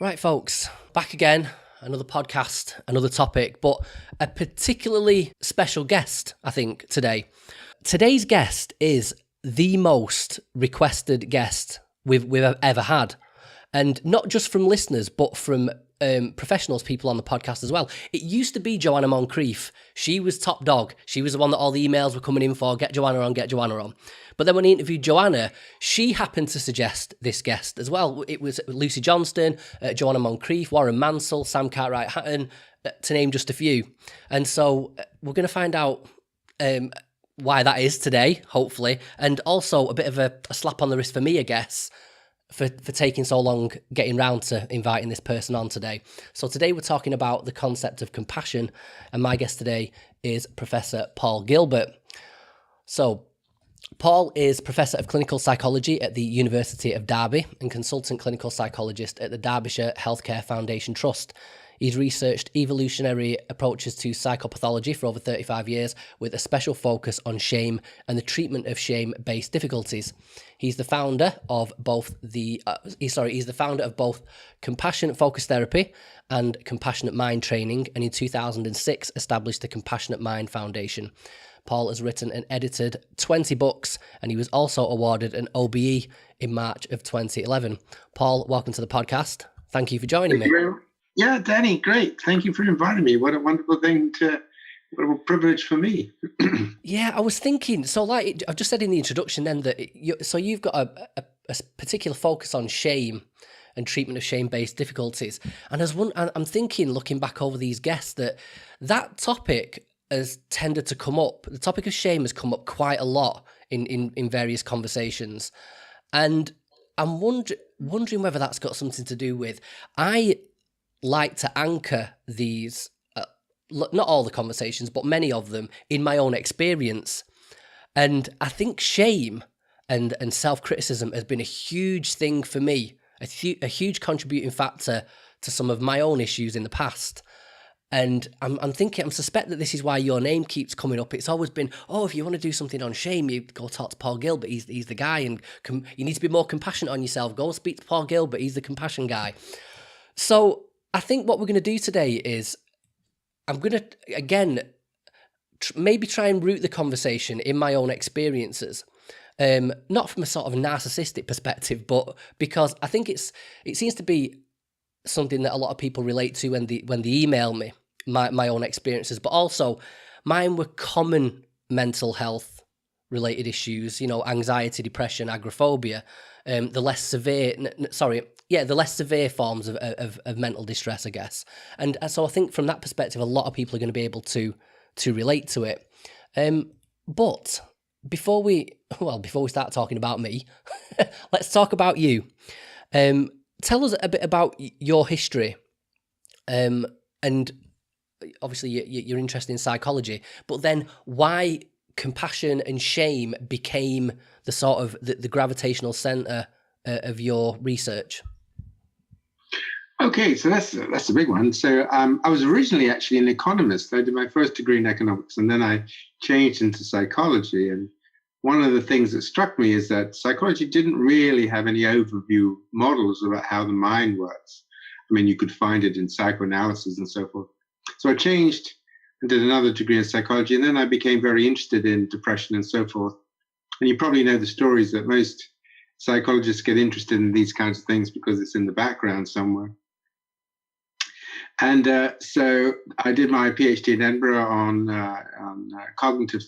Right, folks, back again. Another podcast, another topic, but a particularly special guest, I think, today. Today's guest is the most requested guest we've ever had. And not just from listeners, but from professionals, people on the podcast as well. It used to be Joanna Moncrief. She was top dog. She was the one that all the emails were coming in for, get Joanna on, get Joanna on. But then when he interviewed Joanna, she happened to suggest this guest as well. It was Lucy Johnston, Joanna Moncrief, Warren Mansell, Sam Cartwright-Hatton, to name just a few. And so we're going to find out why that is today, hopefully, and also a bit of a slap on the wrist for me, I guess, for taking so long getting round to inviting this person on today. So today we're talking about the concept of compassion, and my guest today is Professor Paul Gilbert. So Paul is Professor of Clinical Psychology at the University of Derby and Consultant Clinical Psychologist at the Derbyshire Healthcare Foundation Trust. He's researched evolutionary approaches to psychopathology for over 35 years with a special focus on shame and the treatment of shame-based difficulties. He's the founder of both compassion focused therapy and compassionate mind training, and in 2006 established the Compassionate Mind Foundation. Paul has written and edited 20 books, and he was also awarded an OBE in March of 2011. Paul, welcome to the podcast. Thank you for joining me. Yeah, Danny, great. Thank you for inviting me. What a wonderful what a privilege for me. Yeah, I was thinking, so like I've just said in the introduction then that you've got a particular focus on shame and treatment of shame-based difficulties. And I'm thinking, looking back over these guests, that topic has tended to come up. The topic of shame has come up quite a lot in various conversations. And I'm wondering whether that's got something to do with, I like to anchor these, not all the conversations, but many of them in my own experience. And I think shame and self-criticism has been a huge thing for me, a huge contributing factor to some of my own issues in the past. And I'm suspect that this is why your name keeps coming up. It's always been, if you want to do something on shame, you go talk to Paul Gilbert. He's the guy, and you need to be more compassionate on yourself. Go speak to Paul Gilbert. He's the compassion guy. So I think what we're going to do today is I'm going to, again, maybe try and root the conversation in my own experiences. Not from a sort of narcissistic perspective, but because I think it seems to be something that a lot of people relate to when they email me, my own experiences, but also mine were common mental health related issues, anxiety, depression, agoraphobia, the less severe forms of mental distress, I guess. And so I think from that perspective, a lot of people are going to be able to relate to it. But before we start talking about me, let's talk about you. Tell us a bit about your history, and obviously you're interested in psychology, but then why compassion and shame became the sort of the gravitational center of your research. Okay, so that's a big one. So I was originally actually an economist. I did my first degree in economics, and then I changed into psychology. And one of the things that struck me is that psychology didn't really have any overview models about how the mind works. I mean, you could find it in psychoanalysis and so forth. So I changed and did another degree in psychology, and then I became very interested in depression and so forth. And you probably know the stories that most psychologists get interested in these kinds of things because it's in the background somewhere. And so I did my PhD in Edinburgh on cognitive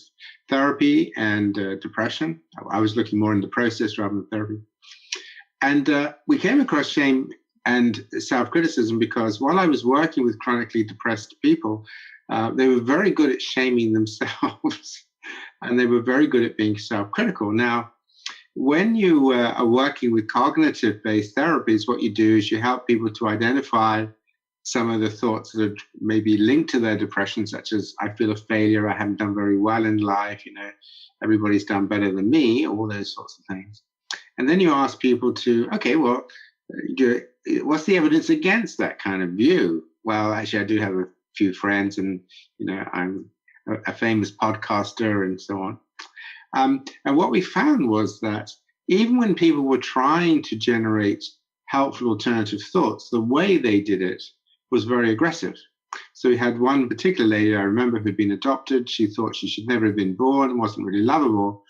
therapy and depression. I was looking more in the process rather than therapy. And we came across shame and self-criticism because while I was working with chronically depressed people, they were very good at shaming themselves and they were very good at being self-critical. Now, when you are working with cognitive-based therapies, what you do is you help people to identify some of the thoughts that are maybe linked to their depression, such as, I feel a failure, I haven't done very well in life, everybody's done better than me, all those sorts of things. And then you ask people to, okay, well, what's the evidence against that kind of view? Well, actually, I do have a few friends and, I'm a famous podcaster and so on. And what we found was that even when people were trying to generate helpful alternative thoughts, the way they did it was very aggressive. So we had one particular lady I remember who'd been adopted. She thought she should never have been born, wasn't really lovable.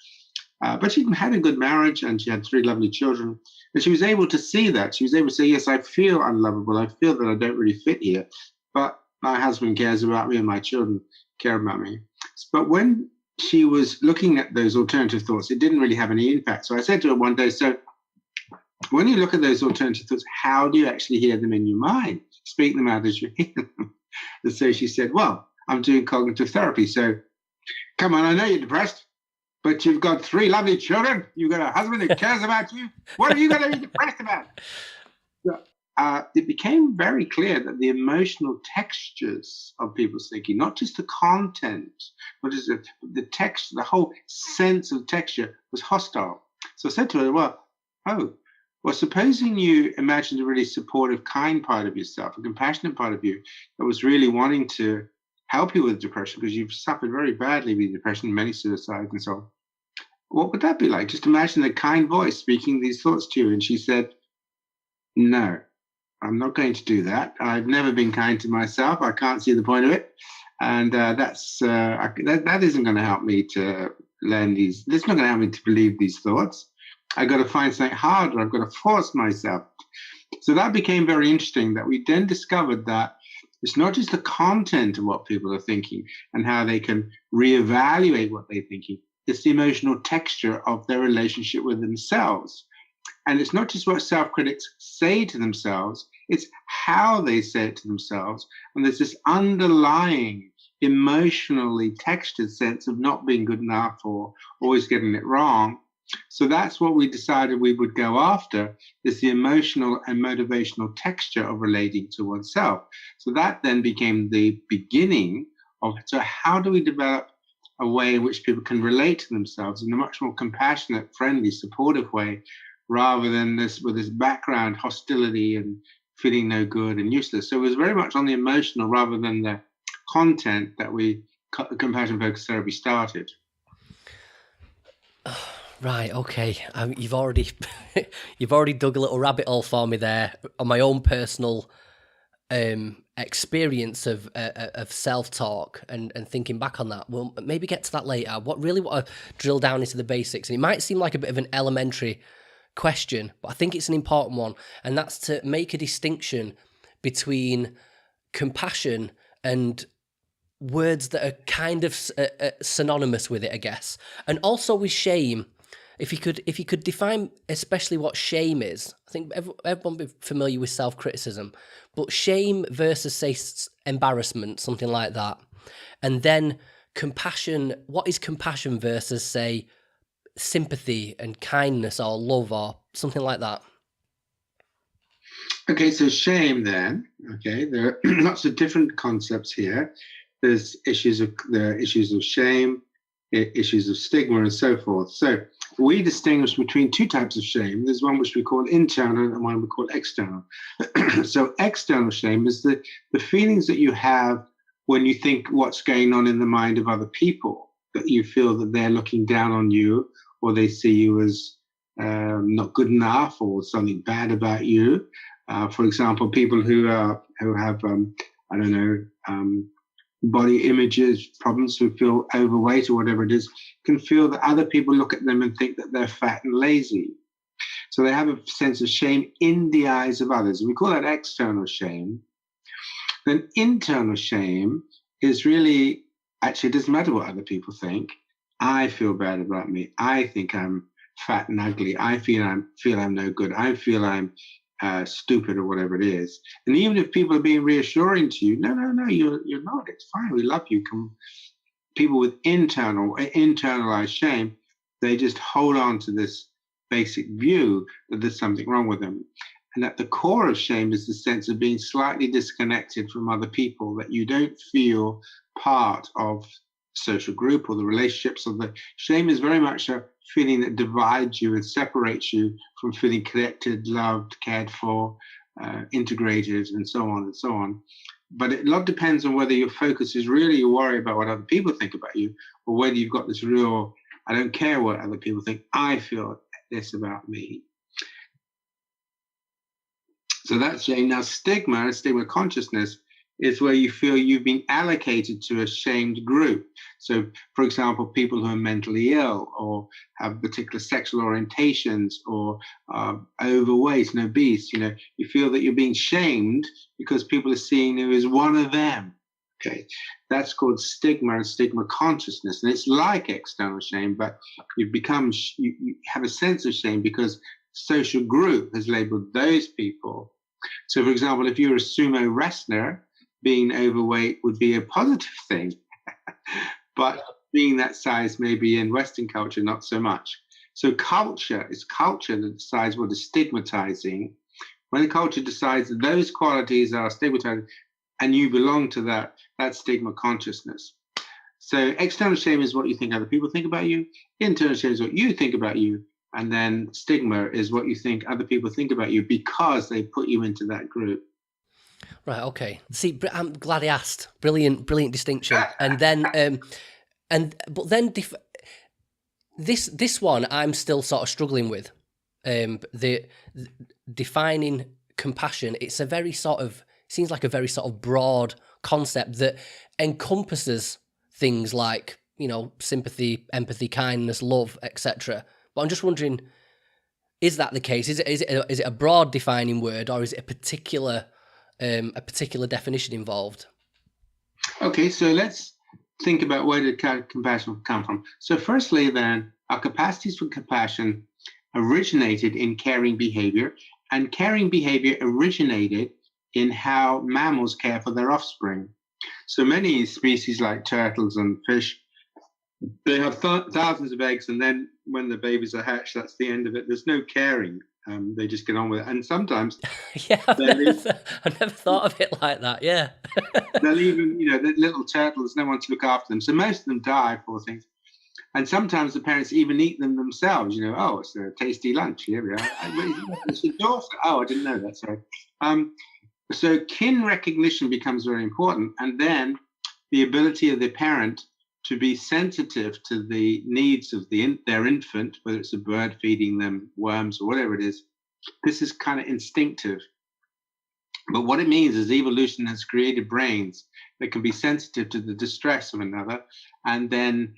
But she had a good marriage and she had 3 lovely children. And she was able to see that. She was able to say, yes, I feel unlovable. I feel that I don't really fit here. But my husband cares about me and my children care about me. But when she was looking at those alternative thoughts, it didn't really have any impact. So I said to her one day, so when you look at those alternative thoughts, how do you actually hear them in your mind? Speak them out as you hear them. And so she said, well, I'm doing cognitive therapy. So come on, I know you're depressed, but you've got 3 lovely children. You've got a husband who cares about you. What are you going to be depressed about? So, it became very clear that the emotional textures of people's thinking, not just the content, but just the text, the whole sense of texture was hostile. So I said to her, well, supposing you imagined a really supportive, kind part of yourself, a compassionate part of you that was really wanting to help you with depression, because you've suffered very badly with depression, many suicides and so on. What would that be like? Just imagine a kind voice speaking these thoughts to you. And she said, no, I'm not going to do that. I've never been kind to myself. I can't see the point of it. And that isn't going to help me to learn these. This is not going to help me to believe these thoughts. I've got to find something harder. I've got to force myself. So that became very interesting, that we then discovered that it's not just the content of what people are thinking and how they can reevaluate what they're thinking. It's the emotional texture of their relationship with themselves. And it's not just what self-critics say to themselves, it's how they say it to themselves. And there's this underlying emotionally textured sense of not being good enough or always getting it wrong. So that's what we decided we would go after, is the emotional and motivational texture of relating to oneself. So that then became the beginning of, so how do we develop a way in which people can relate to themselves in a much more compassionate, friendly, supportive way, rather than this with this background hostility and feeling no good and useless. So it was very much on the emotional rather than the content that we compassion-focused therapy started. Right, okay. You've already dug a little rabbit hole for me there on my own personal experience of self-talk and thinking back on that. We'll maybe get to that later. What really want to drill down into the basics, and it might seem like a bit of an elementary question, but I think it's an important one, and that's to make a distinction between compassion and words that are kind of synonymous with it, I guess, and also with shame. If you could define especially what shame is, I think everyone be familiar with self-criticism, but shame versus, say, embarrassment, something like that. And then compassion, what is compassion versus, say, sympathy and kindness or love or something like that? Okay, so shame then, okay, there are lots of different concepts here. There's issues of shame, issues of stigma and so forth. So we distinguish between 2 types of shame. There's one which we call internal and one we call external. So external shame is the feelings that you have when you think what's going on in the mind of other people, that you feel that they're looking down on you or they see you as not good enough or something bad about you. For example, people who have body images problems, who feel overweight or whatever it is, can feel that other people look at them and think that they're fat and lazy. So they have a sense of shame in the eyes of others. And we call that external shame. Then internal shame is really, actually, it doesn't matter what other people think. I feel bad about me. I think I'm fat and ugly. I feel I'm no good. I feel I'm stupid or whatever it is. And even if people are being reassuring to you, no, you're not. It's fine. We love you. People with internalized shame, they just hold on to this basic view that there's something wrong with them. And at the core of shame is the sense of being slightly disconnected from other people, that you don't feel part of social group or the relationships. Or the shame is very much a feeling that divides you and separates you from feeling connected, loved, cared for, integrated, and so on and so on. But a lot depends on whether your focus is really you worry about what other people think about you, or whether you've got this real, I don't care what other people think, I feel this about me. So that's shame. Now, stigma and stigma consciousness is where you feel you've been allocated to a shamed group. So, for example, people who are mentally ill or have particular sexual orientations or are overweight and obese, you feel that you're being shamed because people are seeing you as one of them. Okay, that's called stigma and stigma consciousness, and it's like external shame, but you have a sense of shame because social group has labeled those people. So, for example, if you're a sumo wrestler, being overweight would be a positive thing, but being that size maybe in Western culture not so much. So it's culture that decides what is stigmatizing. When the culture decides that those qualities are stigmatizing, and you belong to that stigma consciousness. So external shame is what you think other people think about you. Internal shame is what you think about you. And then stigma is what you think other people think about you because they put you into that group. Right. Okay. See, I'm glad I asked. Brilliant distinction. And then, this one I'm still sort of struggling with. The defining compassion. It's a very seems like a very sort of broad concept that encompasses things like, sympathy, empathy, kindness, love, etc. But I'm just wondering, is that the case? Is it a broad defining word, or is it a particular definition involved? Okay, so let's think about where did compassion come from. So firstly, then, our capacities for compassion originated in caring behavior, and caring behavior originated in how mammals care for their offspring. So many species like turtles and fish, they have thousands of eggs, and then when the babies are hatched, that's the end of it. There's no caring. They just get on with it. And sometimes I've never thought of it like that. Yeah. they'll even, the little turtles, no one to look after them. So most of them die, poor things. And sometimes the parents even eat them themselves. Oh, it's a tasty lunch. Here we are. It's your daughter. Oh, I didn't know that. Sorry. So kin recognition becomes very important. And then the ability of the parent to be sensitive to the needs of their infant, whether it's a bird feeding them worms or whatever it is. This is kind of instinctive. But what it means is evolution has created brains that can be sensitive to the distress of another and then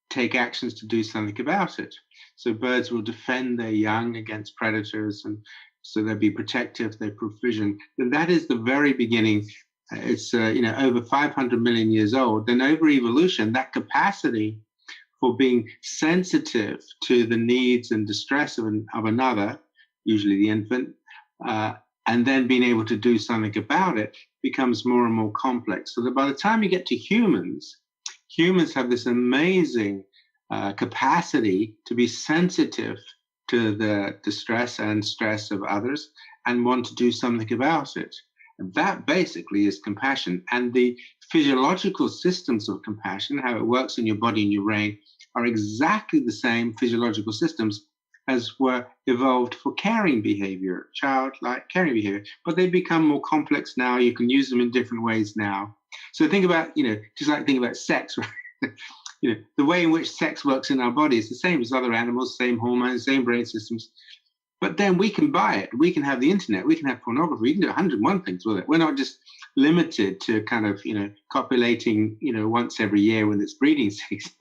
take actions to do something about it. So birds will defend their young against predators, and so they'll be protective, they provision. And that is the very beginning. It's over 500 million years old. Then over evolution, that capacity for being sensitive to the needs and distress of another, usually the infant, and then being able to do something about it becomes more and more complex. So that by the time you get to humans have this amazing capacity to be sensitive to the distress and stress of others and want to do something about it. And that basically is compassion. And the physiological systems of compassion, how it works in your body and your brain, are exactly the same physiological systems as were evolved for caring behavior, childlike caring behavior. But they become more complex now. You can use them in different ways now. So think about, just like think about sex, right? The way in which sex works in our body is the same as other animals, same hormones, same brain systems. But then we can buy it. We can have the internet. We can have pornography. We can do 101 things with it. We're not just limited to kind of, copulating, once every year when it's breeding season.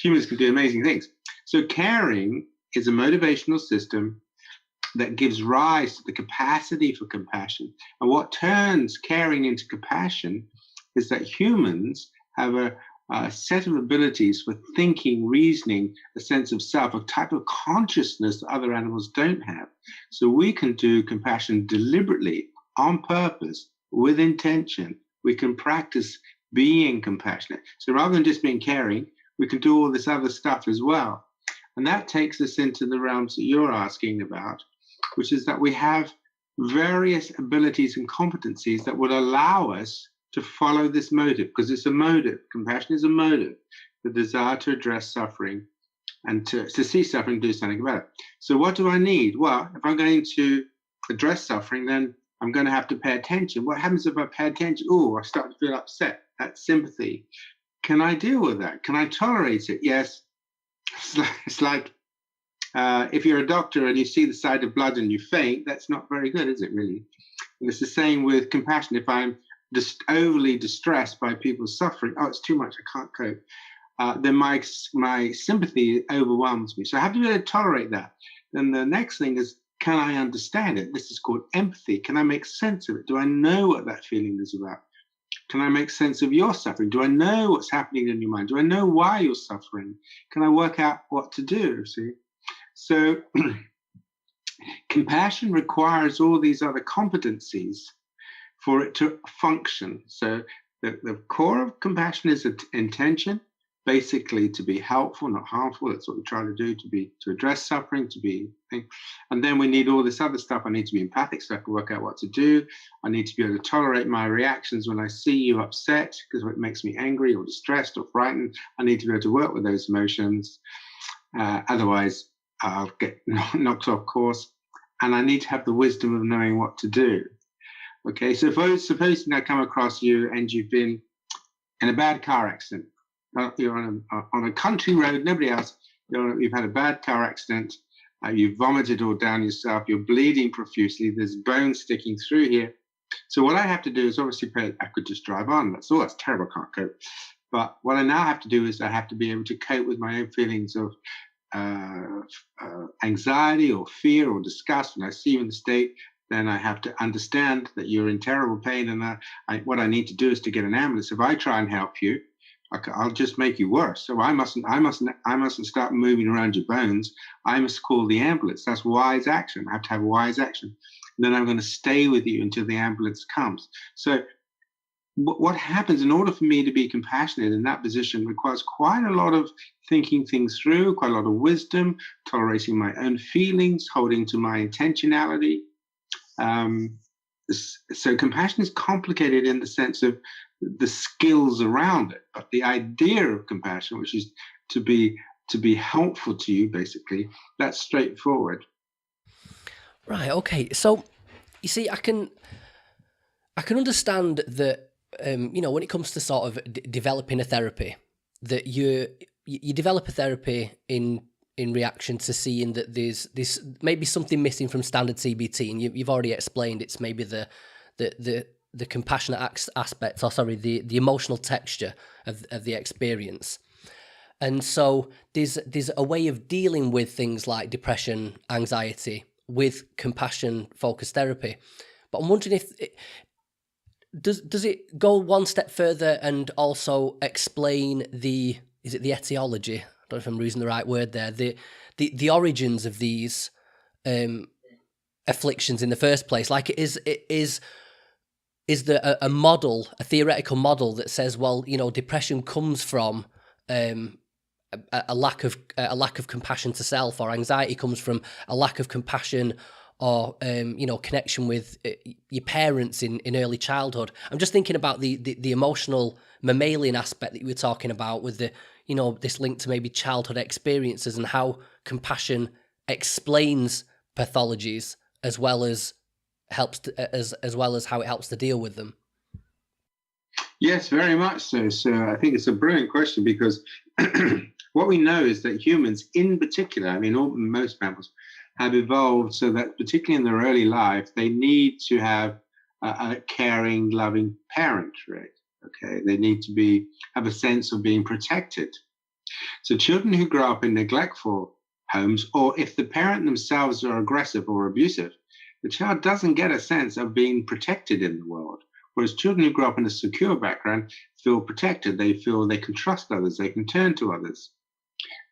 Humans can do amazing things. So caring is a motivational system that gives rise to the capacity for compassion. And what turns caring into compassion is that humans have a set of abilities for thinking, reasoning, a sense of self, a type of consciousness that other animals don't have. So we can do compassion deliberately, on purpose, with intention. We can practice being compassionate. So rather than just being caring, we can do all this other stuff as well. And that takes us into the realms that you're asking about, which is that we have various abilities and competencies that would allow us to follow this motive, because it's a motive. Compassion is a motive, the desire to address suffering and to see suffering and do something about it. So what do I need? Well, if I'm going to address suffering, then I'm going to have to pay attention. What happens if I pay attention? Oh, I start to feel upset. That's sympathy. Can I deal with that? Can I tolerate it? Yes. It's like If you're a doctor and you see the sight of blood and you faint, that's not very good, is it really? And it's the same with compassion. If I'm just overly distressed by people suffering, oh, it's too much, I can't cope, then my sympathy overwhelms me. So I have to be able to tolerate that. Then the next thing is, can I understand it? This is called empathy. Can I make sense of it? Do I know what that feeling is about? Can I make sense of your suffering? Do I know what's happening in your mind? Do I know why you're suffering? Can I work out what to do? See? So compassion requires all these other competencies for it to function. So the core of compassion is intention, basically to be helpful, not harmful. That's what we try to do, to address suffering, and then we need all this other stuff. I need to be empathic so I can work out what to do. I need to be able to tolerate my reactions when I see you upset, because it makes me angry or distressed or frightened. I need to be able to work with those emotions. Otherwise, I'll get knocked off course. And I need to have the wisdom of knowing what to do. Okay, so suppose I come across you and you've been in a bad car accident. You're on a country road, nobody else. You've had a bad car accident. You've vomited all down yourself. You're bleeding profusely. There's bones sticking through here. So what I have to do is obviously I could just drive on. That's terrible, I can't cope. But what I now have to do is I have to be able to cope with my own feelings of anxiety or fear or disgust. When I see you in the state, then I have to understand that you're in terrible pain, and what I need to do is to get an ambulance. If I try and help you, I'll just make you worse. So I mustn't start moving around your bones. I must call the ambulance. That's wise action. I have to have wise action. And then I'm going to stay with you until the ambulance comes. So what happens in order for me to be compassionate in that position requires quite a lot of thinking things through, quite a lot of wisdom, tolerating my own feelings, holding to my intentionality. So compassion is complicated in the sense of the skills around it, but the idea of compassion, which is to be helpful to you, basically, that's straightforward. Right. Okay. So you see, I can understand that. When it comes to sort of developing a therapy, that you develop a therapy in reaction to seeing that there's this maybe something missing from standard CBT, and you've already explained it's maybe the compassionate aspect, or sorry, the emotional texture of the experience. And so there's a way of dealing with things like depression, anxiety with compassion focused therapy. But I'm wondering if does it go one step further and also explain the etiology? I don't know if I'm using the right word there. The origins of these afflictions in the first place. Like, is there a model, a theoretical model that says, well, depression comes from a lack of compassion to self, or anxiety comes from a lack of compassion or connection with your parents in early childhood. I'm just thinking about the emotional mammalian aspect that you were talking about with this link to maybe childhood experiences, and how compassion explains pathologies as well as as well as how it helps to deal with them. Yes, very much so. So I think it's a brilliant question, because what we know is that humans in particular, I mean, most mammals, have evolved so that particularly in their early life, they need to have a caring, loving parent, right? Okay, they need to have a sense of being protected. So children who grow up in neglectful homes, or if the parent themselves are aggressive or abusive, the child doesn't get a sense of being protected in the world. Whereas children who grow up in a secure background feel protected. They feel they can trust others, they can turn to others.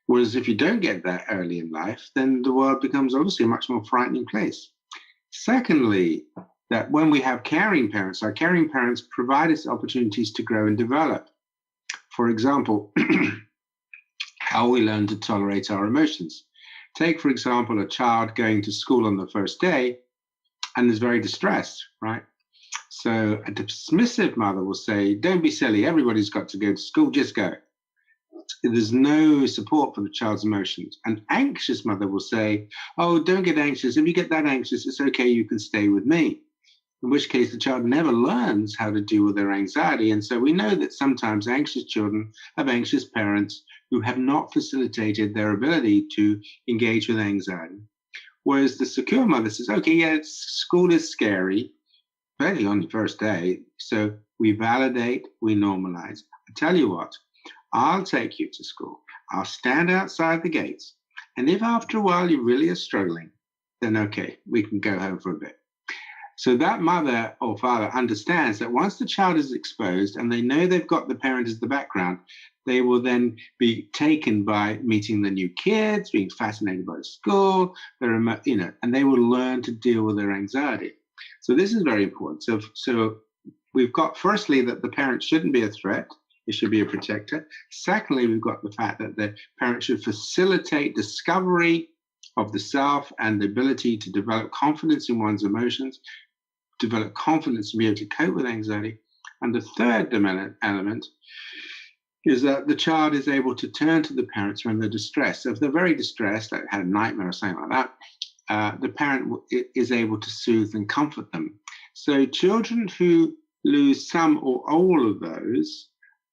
Whereas if you don't get that early in life, then the world becomes obviously a much more frightening place. Secondly, that when we have caring parents, our caring parents provide us opportunities to grow and develop. For example, how we learn to tolerate our emotions. Take, for example, a child going to school on the first day and is very distressed, right? So a dismissive mother will say, don't be silly, everybody's got to go to school, just go. There's no support for the child's emotions. An anxious mother will say, oh, don't get anxious. If you get that anxious, it's okay, you can stay with me. In which case the child never learns how to deal with their anxiety. And so we know that sometimes anxious children have anxious parents who have not facilitated their ability to engage with anxiety. Whereas the secure mother says, okay, yeah, school is scary, especially on the first day. So we validate, we normalize. I tell you what, I'll take you to school. I'll stand outside the gates. And if after a while you really are struggling, then okay, we can go home for a bit. So that mother or father understands that once the child is exposed and they know they've got the parent as the background, they will then be taken by meeting the new kids, being fascinated by school, and they will learn to deal with their anxiety. So this is very important. So we've got, firstly, that the parent shouldn't be a threat. It should be a protector. Secondly, we've got the fact that the parent should facilitate discovery of the self and the ability to develop confidence in one's emotions, develop confidence to be able to cope with anxiety. And the third element is that the child is able to turn to the parents when they're distressed. So if they're very distressed, like had a nightmare or something like that, the parent is able to soothe and comfort them. So children who lose some or all of those,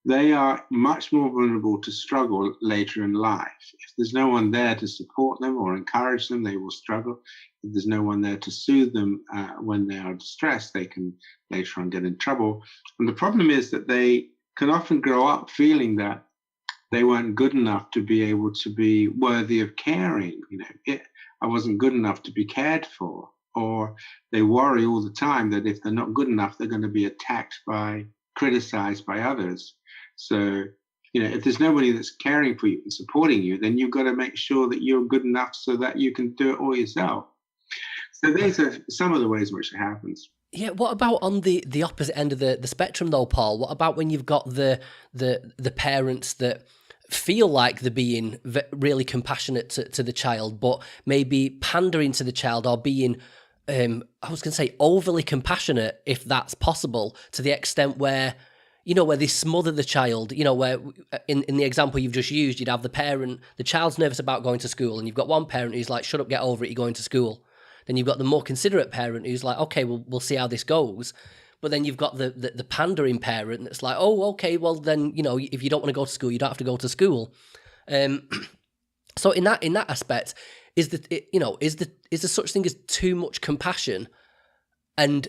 they are much more vulnerable to struggle later in life. If there's no one there to support them or encourage them, they will struggle. If there's no one there to soothe them when they are distressed, they can later on get in trouble. And the problem is that they can often grow up feeling that they weren't good enough to be able to be worthy of caring. I wasn't good enough to be cared for. Or they worry all the time that if they're not good enough, they're going to be attacked criticized by others. So, if there's nobody that's caring for you and supporting you, then you've got to make sure that you're good enough so that you can do it all yourself. So these are some of the ways in which it happens. Yeah, what about on the opposite end of the spectrum though, Paul? What about when you've got the parents that feel like they're being really compassionate to the child, but maybe pandering to the child or being, I was going to say overly compassionate, if that's possible, to the extent where, where they smother the child, where in the example you've just used, you'd have the child's nervous about going to school, and you've got one parent who's like, shut up, get over it, you're going to school. Then you've got the more considerate parent who's like, okay, well, we'll see how this goes. But then you've got the pandering parent that's like, oh, okay, well then, if you don't want to go to school, you don't have to go to school. So in that aspect, is there such thing as too much compassion, and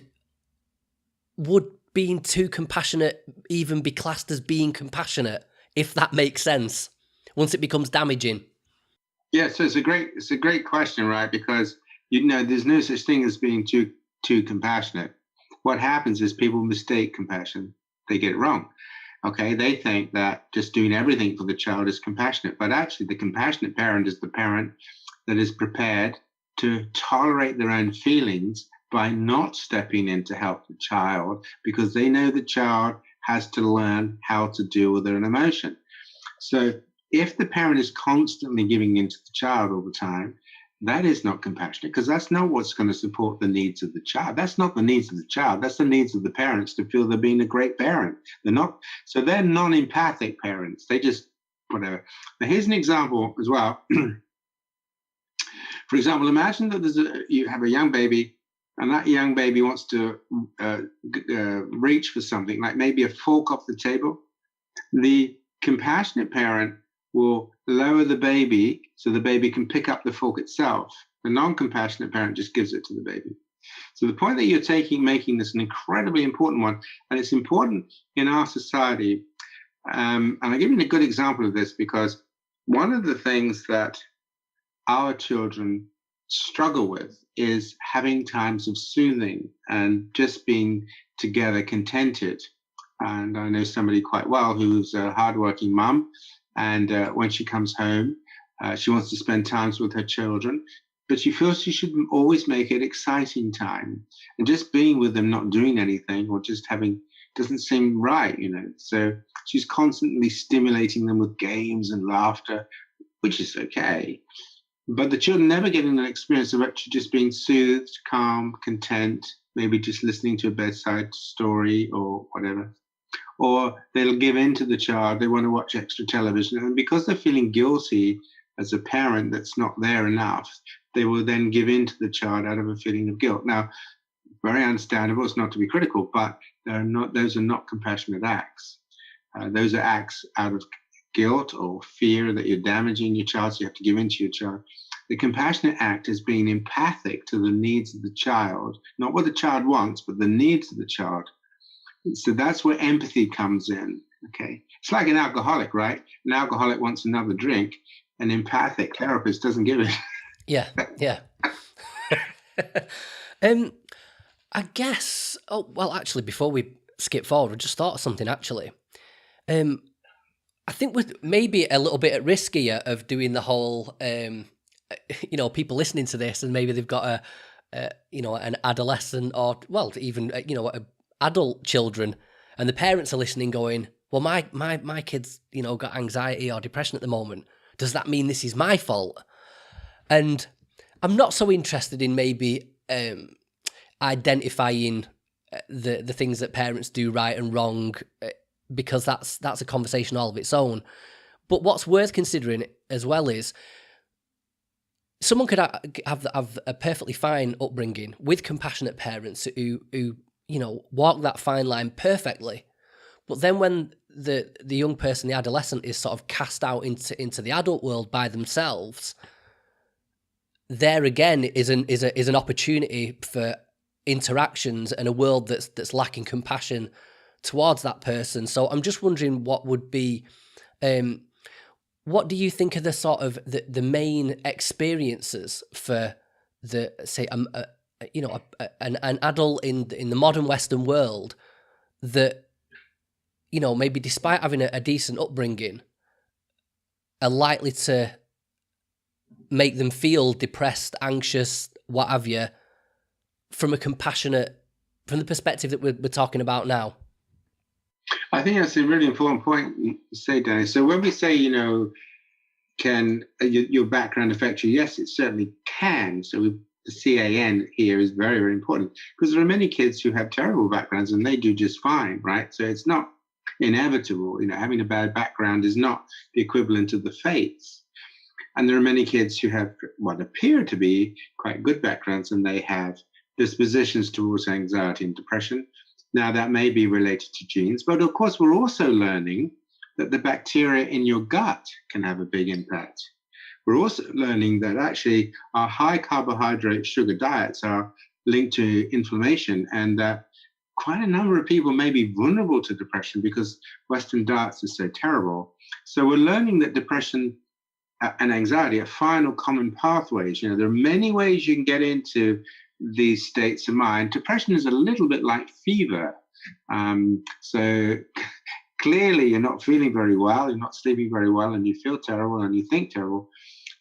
would being too compassionate even be classed as being compassionate, if that makes sense, once it becomes damaging? Yeah, so it's a great question, right? Because there's no such thing as being too compassionate. What happens is people mistake compassion. They get it wrong. Okay, they think that just doing everything for the child is compassionate, but actually the compassionate parent is the parent that is prepared to tolerate their own feelings by not stepping in to help the child, because they know the child has to learn how to deal with their own emotion. So if the parent is constantly giving in to the child all the time, that is not compassionate, because that's not what's going to support the needs of the child. That's not the needs of the child. That's the needs of the parents to feel they're being a great parent. They're non-empathic parents. They just, whatever. Now, here's an example as well. For example, imagine that you have a young baby, and that young baby wants to reach for something, like maybe a fork off the table. The compassionate parent will lower the baby so the baby can pick up the fork itself. The non-compassionate parent just gives it to the baby. So the point that you're making this an incredibly important one, and it's important in our society. And I'll give you a good example of this, because one of the things that our children struggle with is having times of soothing and just being together, contented. And I know somebody quite well who's a hardworking mum, and when she comes home, she wants to spend times with her children, but she feels she should always make it exciting time. And just being with them, not doing anything, or just having, doesn't seem right, So she's constantly stimulating them with games and laughter, which is okay. But the children never get an experience of actually just being soothed, calm, content, maybe just listening to a bedside story or whatever. Or they'll give in to the child. They want to watch extra television. And because they're feeling guilty as a parent that's not there enough, they will then give in to the child out of a feeling of guilt. Now, very understandable. It's not to be critical, but those are not compassionate acts. Those are acts out of guilt or fear that you're damaging your child, so you have to give in to your child. The compassionate act is being empathic to the needs of the child, not what the child wants, but the needs of the child. So that's where empathy comes in. Okay, it's like an alcoholic, right? An alcoholic wants another drink. An empathic therapist doesn't give it. Yeah. I guess. Oh well, actually, before we skip forward, I just thought of something. Actually, I think we're maybe a little bit at risk here of doing the whole. People listening to this, and maybe they've got an adolescent, or well, even adult children, and the parents are listening, going, "Well, my kids, got anxiety or depression at the moment. Does that mean this is my fault?" And I'm not so interested in maybe identifying the things that parents do right and wrong, because that's a conversation all of its own. But what's worth considering as well is someone could have a perfectly fine upbringing with compassionate parents who walk that fine line perfectly, but then when the young person, the adolescent, is sort of cast out into the adult world by themselves, there again is an opportunity for interactions and a world that's lacking compassion towards that person. So I'm just wondering, what would be, what do you think are the sort of the main experiences for the, say, an adult in the modern Western world that, maybe despite having a decent upbringing, are likely to make them feel depressed, anxious, what have you, from the perspective that we're talking about now? I think that's a really important point you say, Danny. So when we say, can your background affect you? Yes, it certainly can. So the CAN here is very, very important, because there are many kids who have terrible backgrounds and they do just fine, right? So it's not inevitable. Having a bad background is not the equivalent of the fates. And there are many kids who have what appear to be quite good backgrounds, and they have dispositions towards anxiety and depression. Now, that may be related to genes, but of course, we're also learning that the bacteria in your gut can have a big impact. We're also learning that actually our high carbohydrate sugar diets are linked to inflammation, and that quite a number of people may be vulnerable to depression because Western diets are so terrible. So we're learning that depression and anxiety are final common pathways. There are many ways you can get into these states of mind. Depression is a little bit like fever. So clearly you're not feeling very well, you're not sleeping very well, and you feel terrible and you think terrible.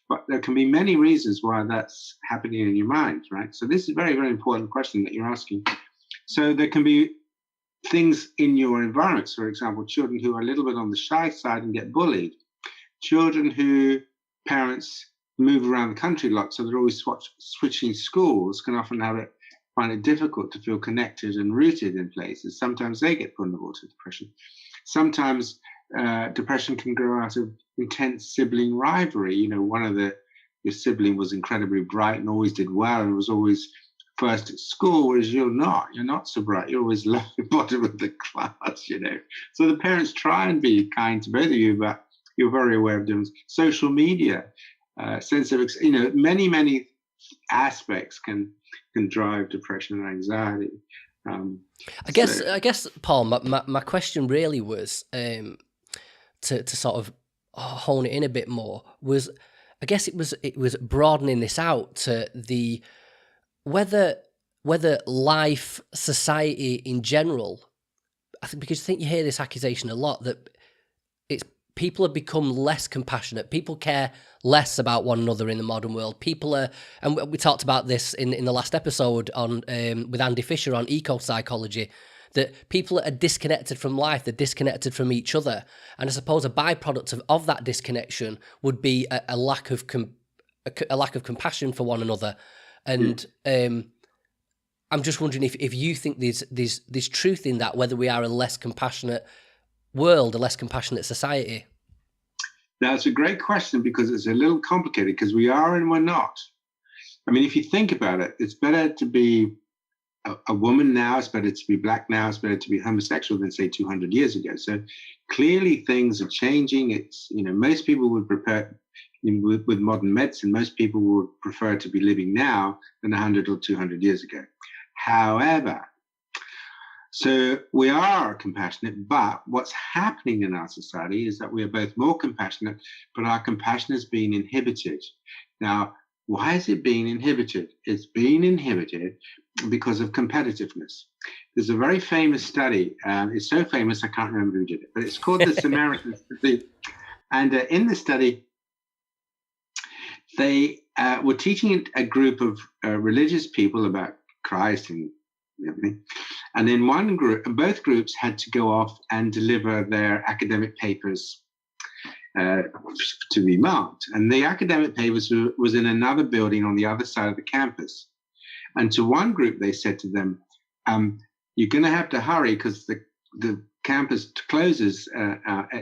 But there can be many reasons why that's happening in your mind, right? So this is a very, very important question that you're asking. So there can be things in your environment. For example, children who are a little bit on the shy side and get bullied. Children who parents move around the country a lot, so they're always switching schools, can often find it difficult to feel connected and rooted in places. Sometimes they get vulnerable to depression. Sometimes depression can grow out of intense sibling rivalry. One of your sibling was incredibly bright and always did well and was always first at school, whereas you're not so bright. You're always low at the bottom of the class, So the parents try and be kind to both of you, but you're very aware of them. Social media, sense of, many aspects can drive depression and anxiety. I guess, Paul, my question really was, to sort of hone it in a bit more, was, I guess it was broadening this out to the whether life, society in general, because I think you hear this accusation a lot that people have become less compassionate. People care less about one another in the modern world. People are, and we talked about this in the last episode on with Andy Fisher on eco-psychology, that people are disconnected from life, they're disconnected from each other. And I suppose a byproduct of that disconnection would be a lack of compassion for one another. And I'm just wondering if you think there's truth in that, whether we are a less compassionate world, a less compassionate society. That's a great question, because it's a little complicated, because we are and we're not. I mean, if you think about it, it's better to be a woman now, it's better to be black now, it's better to be homosexual than say 200 years ago. So clearly things are changing. It's, most people would prepare, with modern medicine, most people would prefer to be living now than 100 or 200 years ago. However, so we are compassionate, but what's happening in our society is that we are both more compassionate, but our compassion has been inhibited. Now, why is it being inhibited? It's being inhibited because of competitiveness. There's a very famous study. It's so famous, I can't remember who did it, but it's called the Samaritan Study. And in the study, they were teaching a group of religious people about Christ and everything. And in one group, both groups had to go off and deliver their academic papers to be marked. And the academic papers was in another building on the other side of the campus. And to one group, they said to them, you're going to have to hurry because the campus closes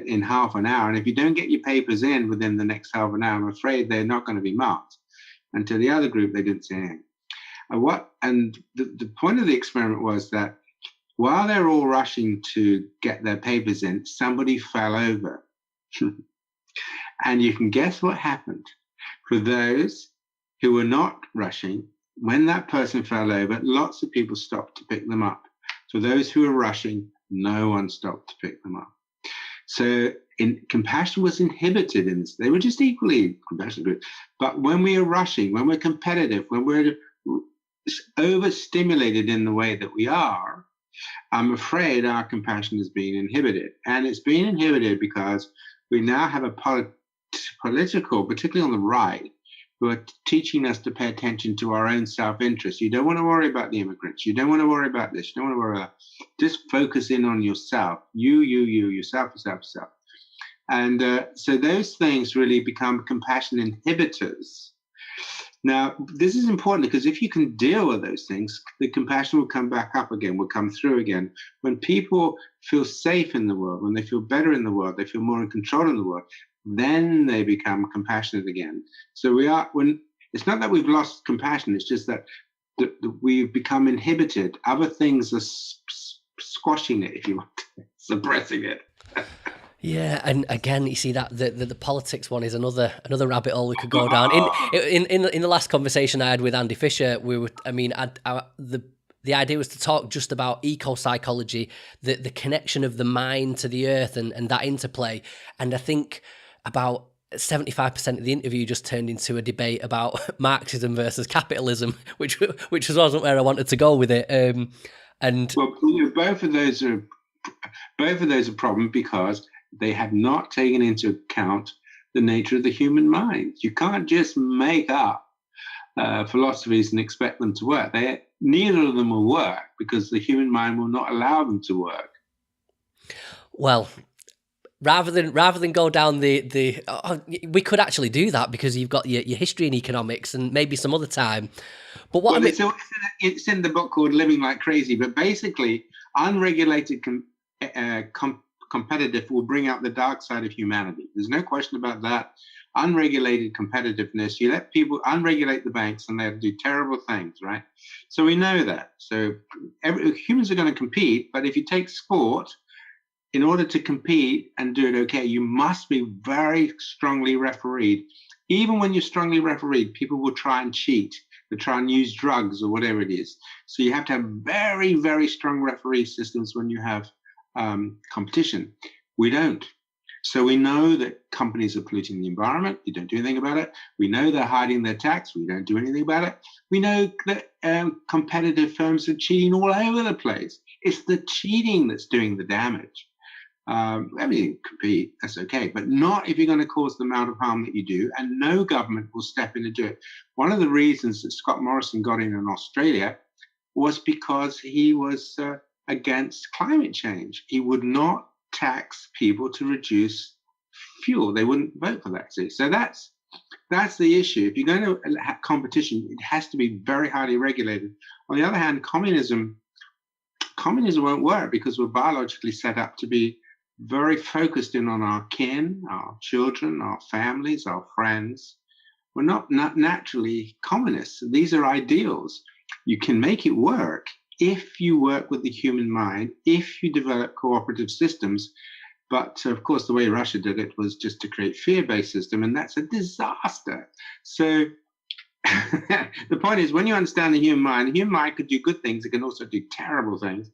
in half an hour. And if you don't get your papers in within the next half an hour, I'm afraid they're not going to be marked. And to the other group, they didn't say anything. The point of the experiment was that while they're all rushing to get their papers in, somebody fell over. And you can guess what happened. For those who were not rushing, when that person fell over, lots of people stopped to pick them up. For those who were rushing, no one stopped to pick them up. So compassion was inhibited in this. They were just equally compassionate. But when we are rushing, when we're competitive, when we're overstimulated in the way that we are, I'm afraid our compassion is being inhibited. And it's being inhibited because we now have a political, particularly on the right, who are teaching us to pay attention to our own self-interest. You don't want to worry about the immigrants. You don't want to worry about this. You don't want to worry about that. Just focus in on yourself. You, yourself. And so those things really become compassion inhibitors. Now, this is important because if you can deal with those things, the compassion will come back up again, will come through again. When people feel safe in the world, when they feel better in the world, they feel more in control in the world, then they become compassionate again. So it's not that we've lost compassion, it's just that we've become inhibited. Other things are squashing it, if you want, suppressing it. Yeah, and again, you see that the politics one is another rabbit hole we could go down. In the last conversation I had with Andy Fisher, the idea was to talk just about eco-psychology, the connection of the mind to the earth and that interplay. And I think about 75% of the interview just turned into a debate about Marxism versus capitalism, which wasn't where I wanted to go with it. Both of those are a problem because they have not taken into account the nature of the human mind. You can't just make up philosophies and expect them to work. Neither of them will work because the human mind will not allow them to work. Well, rather than go down we could actually do that because you've got your history in economics and maybe some other time. But it's in the book called Living Like Crazy. But basically, unregulated competitive will bring out the dark side of humanity. There's no question about that. Unregulated competitiveness, you let people unregulate the banks and they'll do terrible things, right? So we know that. So humans are going to compete, but if you take sport, in order to compete and do it okay, you must be very strongly refereed. Even when you're strongly refereed, people will try and cheat. They'll try and use drugs or whatever it is. So you have to have very, very strong referee systems when you have competition. We don't. So we know that companies are polluting the environment. You don't do anything about it. We know they're hiding their tax. We don't do anything about it. We know that competitive firms are cheating all over the place. It's the cheating that's doing the damage. You compete, that's okay, but not if you're going to cause the amount of harm that you do, and no government will step in and do it. One of the reasons that Scott Morrison got in Australia was because he was against climate change. He would not tax people to reduce fuel. They wouldn't vote for that. See? So that's the issue. If you're going to have competition, it has to be very highly regulated. On the other hand, communism won't work because we're biologically set up to be very focused in on our kin, our children, our families, our friends. We're not naturally communists. These are ideals. You can make it work if you work with the human mind, if you develop cooperative systems. But of course, the way Russia did it was just to create fear-based system, and that's a disaster. So the point is, when you understand the human mind could do good things, it can also do terrible things.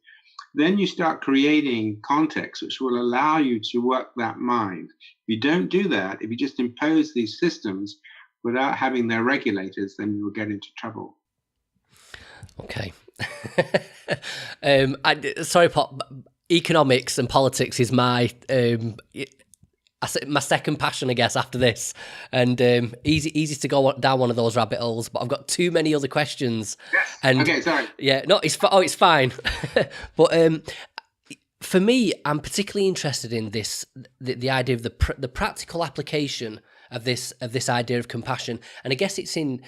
Then you start creating context which will allow you to work that mind. If you don't do that, if you just impose these systems without having their regulators, then you will get into trouble. Okay. Sorry, Pop. Economics and politics is my second passion, I guess, after this, and easy to go down one of those rabbit holes. But I've got too many other questions. Yes. And okay, sorry. Yeah, no, it's fine. But for me, I'm particularly interested in this the idea of the practical application of this idea of compassion, and I guess it's in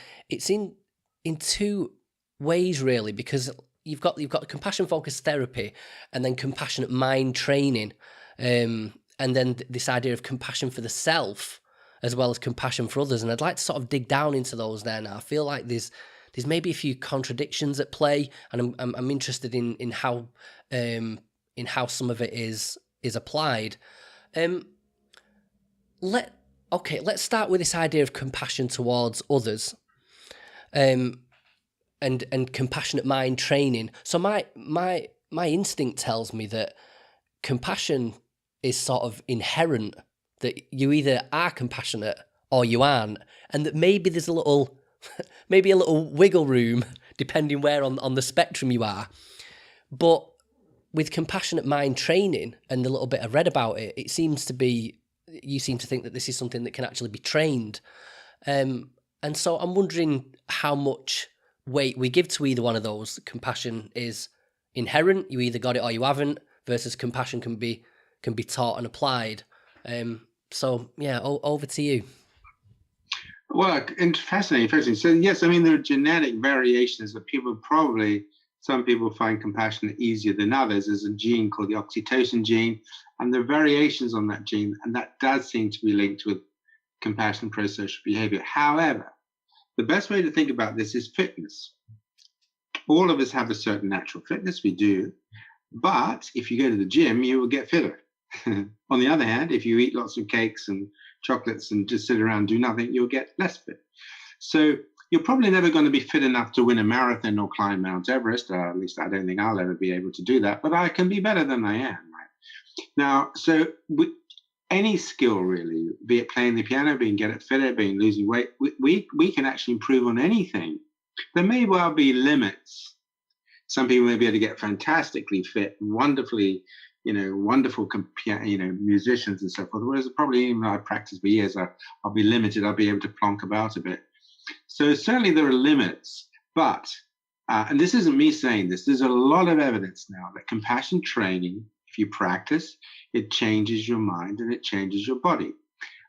two ways really, because you've got compassion focused therapy, and then compassionate mind training, and then this idea of compassion for the self as well as compassion for others. And I'd like to sort of dig down into those there now. I feel like there's maybe a few contradictions at play, and I'm interested in how some of it is applied. Let's start with this idea of compassion towards others. And compassionate mind training. So my instinct tells me that compassion is sort of inherent, that you either are compassionate or you aren't, and that maybe there's a little wiggle room depending where on the spectrum you are. But with compassionate mind training and the little bit I've read about it, you seem to think that this is something that can actually be trained. And so I'm wondering how much weight we give to either one of those. Compassion is inherent, you either got it or you haven't, versus compassion can be taught and applied. So yeah, over to you. Well, fascinating. So yes, I mean, there are genetic variations that some people find compassion easier than others. There's a gene called the oxytocin gene, and there are variations on that gene, and that does seem to be linked with compassion and pro-social behavior. However, the best way to think about this is fitness. All of us have a certain natural fitness, we do, but if you go to the gym, you will get fitter. On the other hand, if you eat lots of cakes and chocolates and just sit around and do nothing, you'll get less fit. So you're probably never going to be fit enough to win a marathon or climb Mount Everest, or at least I don't think I'll ever be able to do that, but I can be better than I am. Right? Now, so any skill really, be it playing the piano, being getting fitter, being losing weight, we can actually improve on anything. There may well be limits. Some people may be able to get fantastically fit, wonderfully, wonderful, musicians and so forth. Whereas probably even though I practice for years, I'll be limited. I'll be able to plonk about a bit. So certainly there are limits, but, and this isn't me saying this, there's a lot of evidence now that compassion training, if you practice, it changes your mind and it changes your body.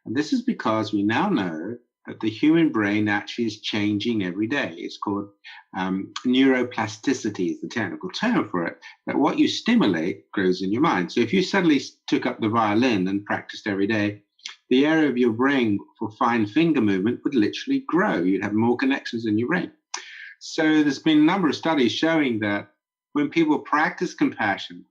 And this is because we now know that the human brain actually is changing every day. It's called neuroplasticity is the technical term for it, that what you stimulate grows in your mind. So if you suddenly took up the violin and practiced every day, the area of your brain for fine finger movement would literally grow. You'd have more connections in your brain. So there's been a number of studies showing that when people practice compassion,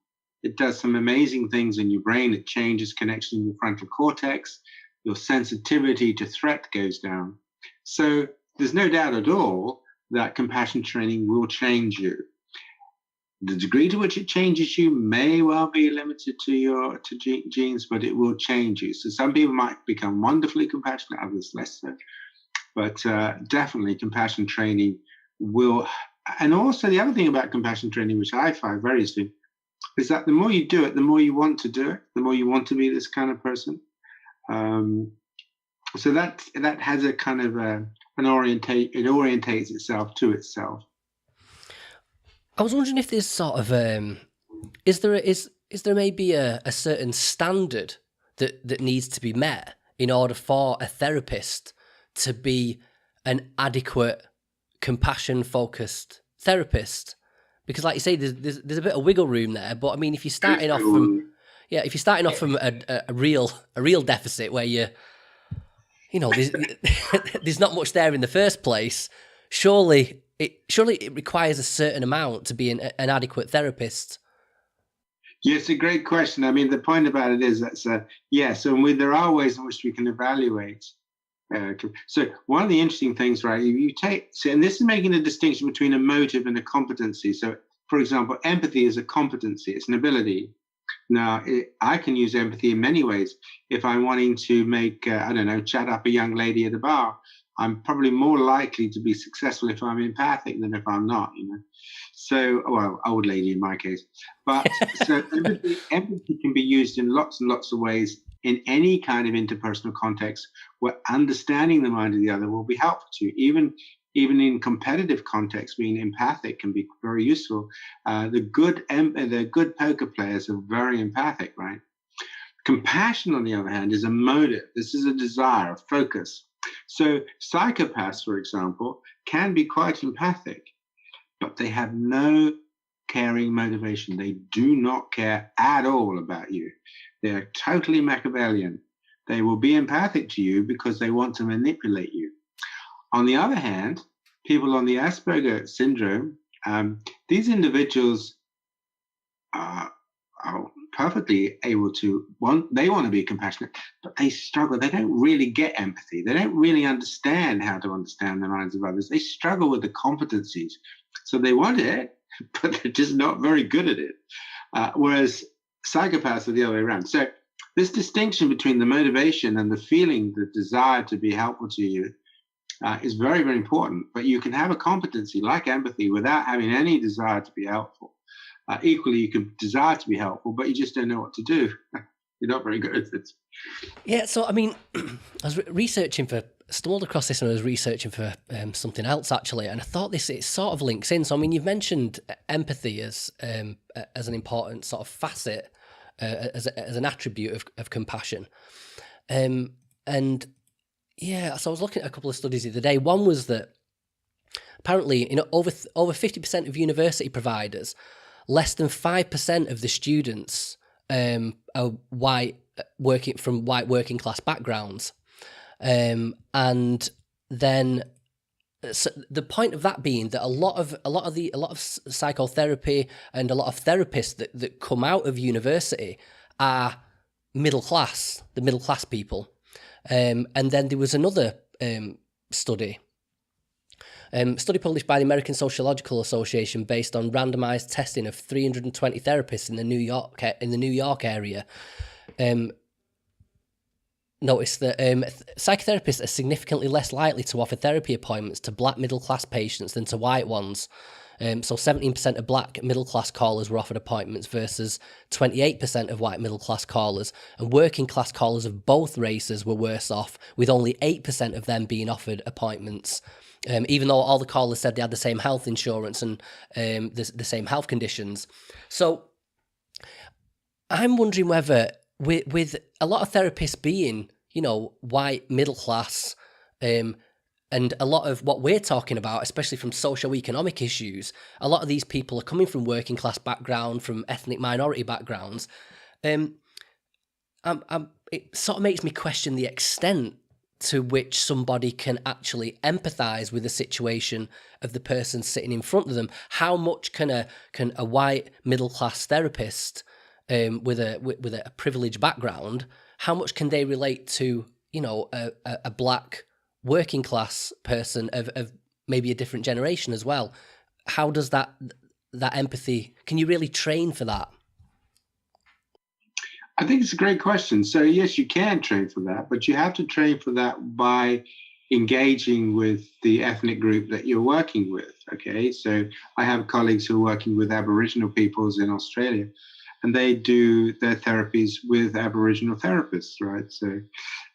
it does some amazing things in your brain. It changes connection in your frontal cortex. Your sensitivity to threat goes down. So there's no doubt at all that compassion training will change you. The degree to which it changes you may well be limited to genes, but it will change you. So some people might become wonderfully compassionate, others less so. But definitely compassion training will. And also the other thing about compassion training, which I find very interesting, is that the more you do it, the more you want to do it, the more you want to be this kind of person. So that has a kind of it orientates itself to itself. I was wondering if there's sort of is there maybe a certain standard that needs to be met in order for a therapist to be an adequate compassion focused therapist? Because like you say, there's a bit of wiggle room there, but I mean, if you're starting off from a real deficit where there's not much there in the first place, surely surely it requires a certain amount to be an adequate therapist. Yes, a great question. I mean, the point about it is that's yes, and there are ways in which we can evaluate. So one of the interesting things, right? You take, so, and this is making a distinction between a motive and a competency. So, for example, empathy is a competency; it's an ability. Now, I can use empathy in many ways. If I'm wanting to make, I don't know, chat up a young lady at a bar, I'm probably more likely to be successful if I'm empathic than if I'm not, you know. So, well, old lady in my case. But so empathy can be used in lots and lots of ways in any kind of interpersonal context where understanding the mind of the other will be helpful to you. Even in competitive context, being empathic can be very useful. The good poker players are very empathic, right? Compassion, on the other hand, is a motive. This is a desire, a focus. So psychopaths, for example, can be quite empathic, but they have no caring motivation. They do not care at all about you. They are totally Machiavellian. They will be empathic to you because they want to manipulate you. On the other hand, people on the Asperger syndrome, these individuals are perfectly able to they want to be compassionate, but they struggle. They don't really get empathy. They don't really understand how to understand the minds of others. They struggle with the competencies. So they want it, but they're just not very good at it. Whereas psychopaths are the other way around. So this distinction between the motivation and the feeling, the desire to be helpful to you, is very, very important. But you can have a competency like empathy without having any desire to be helpful. Equally, you can desire to be helpful, but you just don't know what to do. You're not very good at it. Yeah, so I mean, I was stumbled across this when I was researching for something else actually, and I thought it sort of links in. So I mean, you've mentioned empathy as an important sort of facet, as an attribute of compassion, and yeah. So I was looking at a couple of studies the other day. One was that apparently, over 50% of university providers, less than 5% of the students are white, from white working class backgrounds, and then so the point of that being that a lot of psychotherapy and a lot of therapists that come out of university are the middle class people, and then there was another study published by the American Sociological Association based on randomized testing of 320 therapists in the New York area. Noticed that psychotherapists are significantly less likely to offer therapy appointments to black middle class patients than to white ones. So 17% of black middle class callers were offered appointments versus 28% of white middle class callers, and working class callers of both races were worse off, with only 8% of them being offered appointments. Even though all the callers said they had the same health insurance and the same health conditions. So I'm wondering whether with a lot of therapists being, white, middle class, and a lot of what we're talking about, especially from socio-economic issues, a lot of these people are coming from working class background, from ethnic minority backgrounds. It sort of makes me question the extent to which somebody can actually empathize with the situation of the person sitting in front of them. How much can a white middle class therapist with a privileged background, how much can they relate to a black working class person of maybe a different generation as well? How does that empathy, can you really train for that? I think it's a great question. So yes, you can train for that, but you have to train for that by engaging with the ethnic group that you're working with. Okay, so I have colleagues who are working with Aboriginal peoples in Australia, and they do their therapies with Aboriginal therapists, right? So,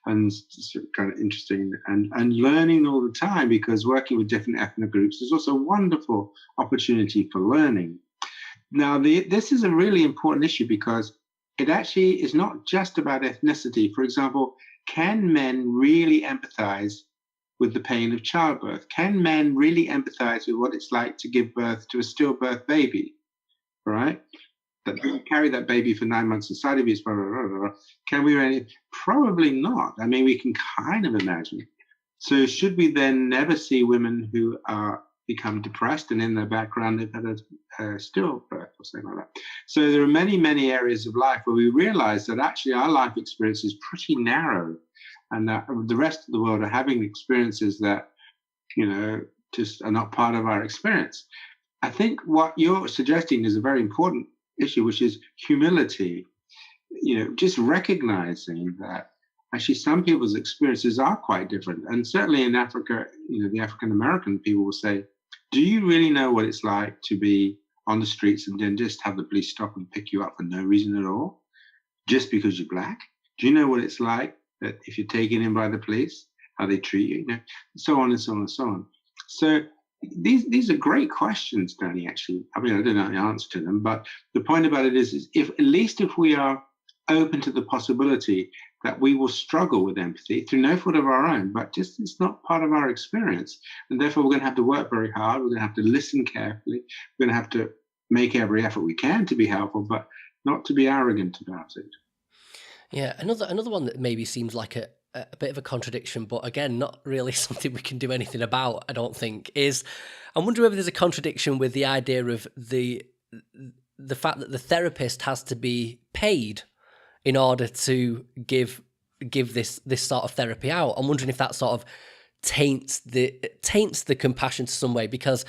and it's kind of interesting and learning all the time, because working with different ethnic groups is also a wonderful opportunity for learning. Now, this is a really important issue because it actually is not just about ethnicity. For example, can men really empathize with the pain of childbirth? Can men really empathize with what it's like to give birth to a stillbirth baby, right? That you carry that baby for 9 months inside of you. Blah, blah, blah, blah. Can we really? Probably not. I mean, we can kind of imagine. So should we then never see women who are become depressed, and in their background they've had a stillbirth or something like that. So there are many, many areas of life where we realize that actually our life experience is pretty narrow, and that the rest of the world are having experiences that, just are not part of our experience. I think what you're suggesting is a very important issue, which is humility. Just recognizing that actually some people's experiences are quite different. And certainly in Africa, the African American people will say, do you really know what it's like to be on the streets and then just have the police stop and pick you up for no reason at all, just because you're black? Do you know what it's like that if you're taken in by the police, how they treat you, so on and so on and so on. So these are great questions, Danny, actually. I mean, I don't know the answer to them, but the point about it is if at least if we are open to the possibility that we will struggle with empathy through no fault of our own, but just it's not part of our experience. And therefore, we're going to have to work very hard. We're going to have to listen carefully. We're going to have to make every effort we can to be helpful, but not to be arrogant about it. Yeah, another one that maybe seems like a bit of a contradiction, but again, not really something we can do anything about, I don't think, is I wonder whether there's a contradiction with the idea of the fact that the therapist has to be paid in order to give this sort of therapy out. I'm wondering if that sort of taints the compassion to some way, because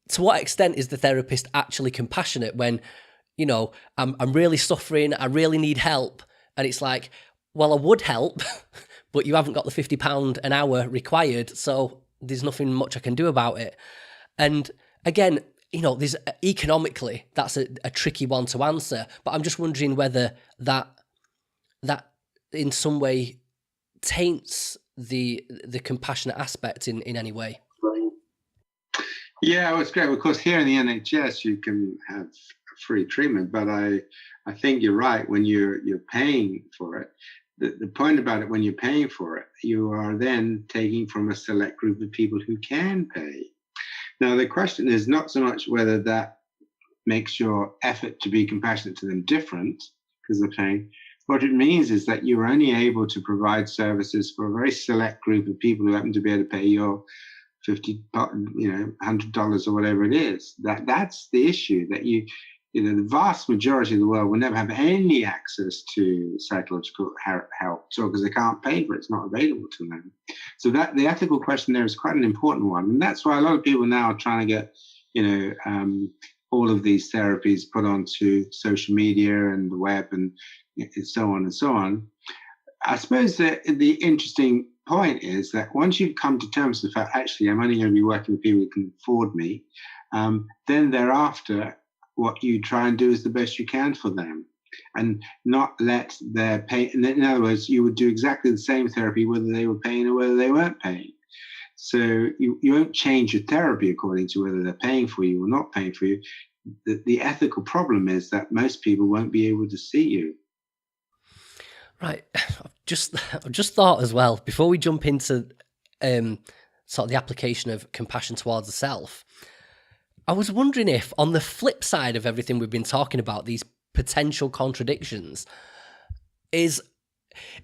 to what extent is the therapist actually compassionate when, I'm really suffering, I really need help, and it's like, well, I would help, but you haven't got the £50 an hour required, so there's nothing much I can do about it. And again, there's economically, that's a tricky one to answer, but I'm just wondering whether that in some way taints the compassionate aspect in any way. Yeah, well, it's great. Of course, here in the NHS, you can have free treatment, but I think you're right. When you're paying for it, the point about it, when you're paying for it, you are then taking from a select group of people who can pay. Now, the question is not so much whether that makes your effort to be compassionate to them different because they're paying. What it means is that you're only able to provide services for a very select group of people who happen to be able to pay your $50, $100 or whatever it is. That's the issue, that the vast majority of the world will never have any access to psychological help, so because they can't pay for it, it's not available to them. So that the ethical question there is quite an important one, and that's why a lot of people now are trying to get, all of these therapies put onto social media and the web and so on and so on. I suppose the interesting point is that once you've come to terms with the fact, actually, I'm only going to be working with people who can afford me, then thereafter, what you try and do is the best you can for them and not let their pay. In other words, you would do exactly the same therapy whether they were paying or whether they weren't paying. So you won't change your therapy according to whether they're paying for you or not paying for you. The ethical problem is that most people won't be able to see you. Right. I've just thought as well, before we jump into sort of the application of compassion towards the self, I was wondering if, on the flip side of everything we've been talking about, these potential contradictions, is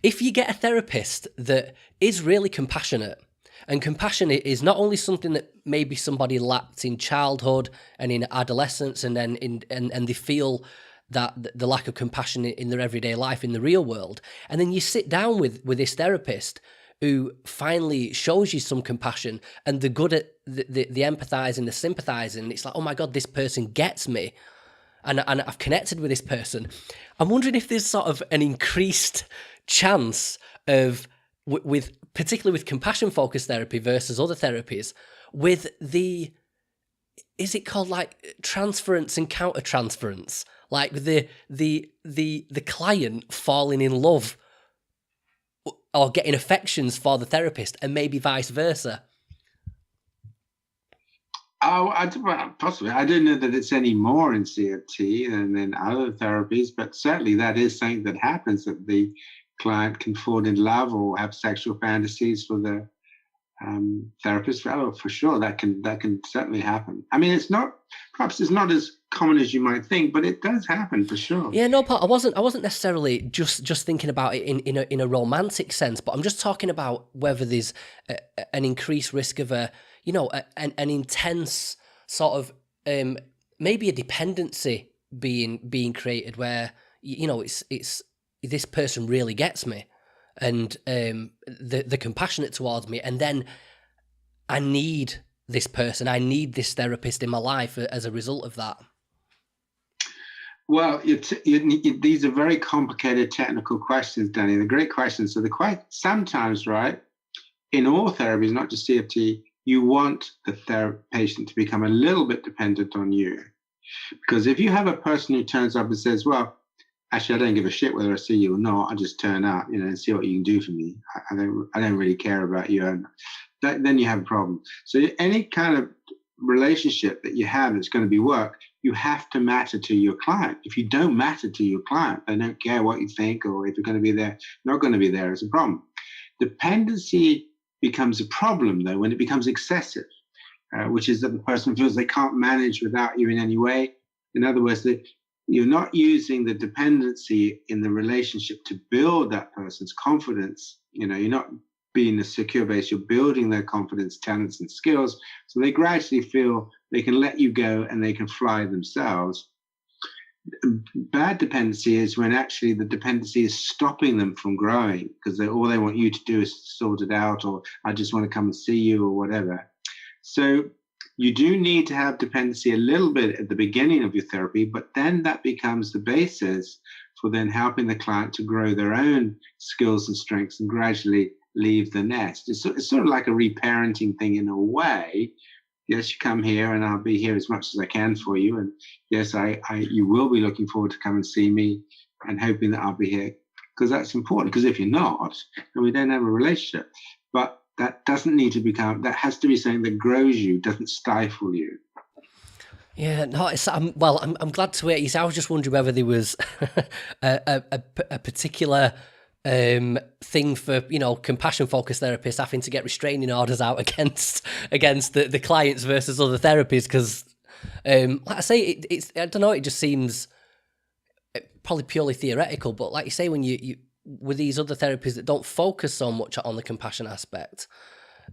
if you get a therapist that is really compassionate, and compassion is not only something that maybe somebody lacked in childhood and in adolescence, and then and they feel that the lack of compassion in their everyday life in the real world, and then you sit down with this therapist who finally shows you some compassion and the good at the empathizing, the sympathizing, and it's like, oh my God, this person gets me, and I've connected with this person. I'm wondering if there's sort of an increased chance of, with particularly with compassion-focused therapy versus other therapies, with is it called like transference and counter-transference? Like the client falling in love or getting affections for the therapist, and maybe vice versa. Oh, possibly. I don't know that it's any more in CFT than in other therapies, but certainly that is something that happens, that the client can fall in love or have sexual fantasies for the therapist. Oh, for sure, that can certainly happen. I mean, perhaps it's not as common as you might think, but it does happen for sure. Yeah, no, Paul, I wasn't necessarily just thinking about it in a romantic sense, but I'm just talking about whether there's an increased risk of a an intense sort of maybe a dependency being created where it's this person really gets me, and they're compassionate towards me, and then I need this person, I need this therapist in my life as a result of that. Well, these are very complicated technical questions, Danny. They're great questions. So sometimes, right, in all therapies, not just CFT, you want the patient to become a little bit dependent on you. Because if you have a person who turns up and says, well, actually, I don't give a shit whether I see you or not, I just turn up, and see what you can do for me. I don't really care about you. And then you have a problem. So any kind of relationship that you have that's going to be work, you have to matter to your client. If you don't matter to your client, they don't care what you think, or if you're going to be there, not going to be there, it's a problem. Dependency becomes a problem, though, when it becomes excessive, which is that the person feels they can't manage without you in any way. In other words, that you're not using the dependency in the relationship to build that person's confidence. You're not being a secure base, you're building their confidence, talents, and skills, so they gradually feel they can let you go and they can fly themselves. Bad dependency is when actually the dependency is stopping them from growing, because all they want you to do is sort it out, or I just want to come and see you, or whatever. So you do need to have dependency a little bit at the beginning of your therapy, but then that becomes the basis for then helping the client to grow their own skills and strengths and gradually leave the nest. It's sort of like a reparenting thing in a way. Yes, you come here and I'll be here as much as I can for you. And yes, you will be looking forward to come and see me and hoping that I'll be here, because that's important. Because if you're not, then we don't have a relationship. But that doesn't need to become, that has to be something that grows you, doesn't stifle you. Yeah, no, I'm glad to hear you. I was just wondering whether there was a particular thing for compassion focused therapists having to get restraining orders out against the clients versus other therapies, because like I say, it's I don't know, it just seems probably purely theoretical, but like you say, when you with these other therapies that don't focus so much on the compassion aspect,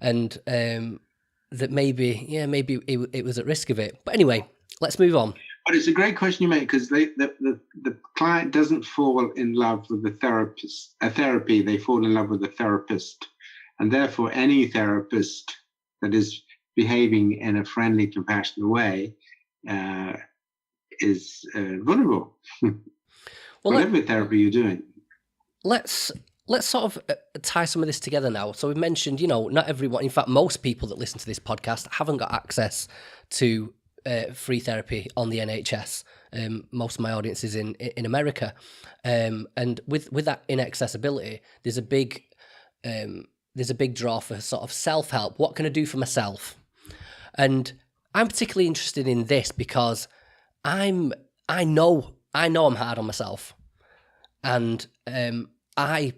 and that maybe it was at risk of it. But anyway, let's move on. But it's a great question you make, because the client doesn't fall in love with the therapy, they fall in love with the therapist. And therefore, any therapist that is behaving in a friendly, compassionate way is vulnerable. Well, whatever therapy you're doing. Let's sort of tie some of this together now. So we've mentioned, not everyone, in fact, most people that listen to this podcast haven't got access to free therapy on the NHS. Most of my audience is in America, and with that inaccessibility, there's a big draw for sort of self-help. What can I do for myself? And I'm particularly interested in this because I know I'm hard on myself, and I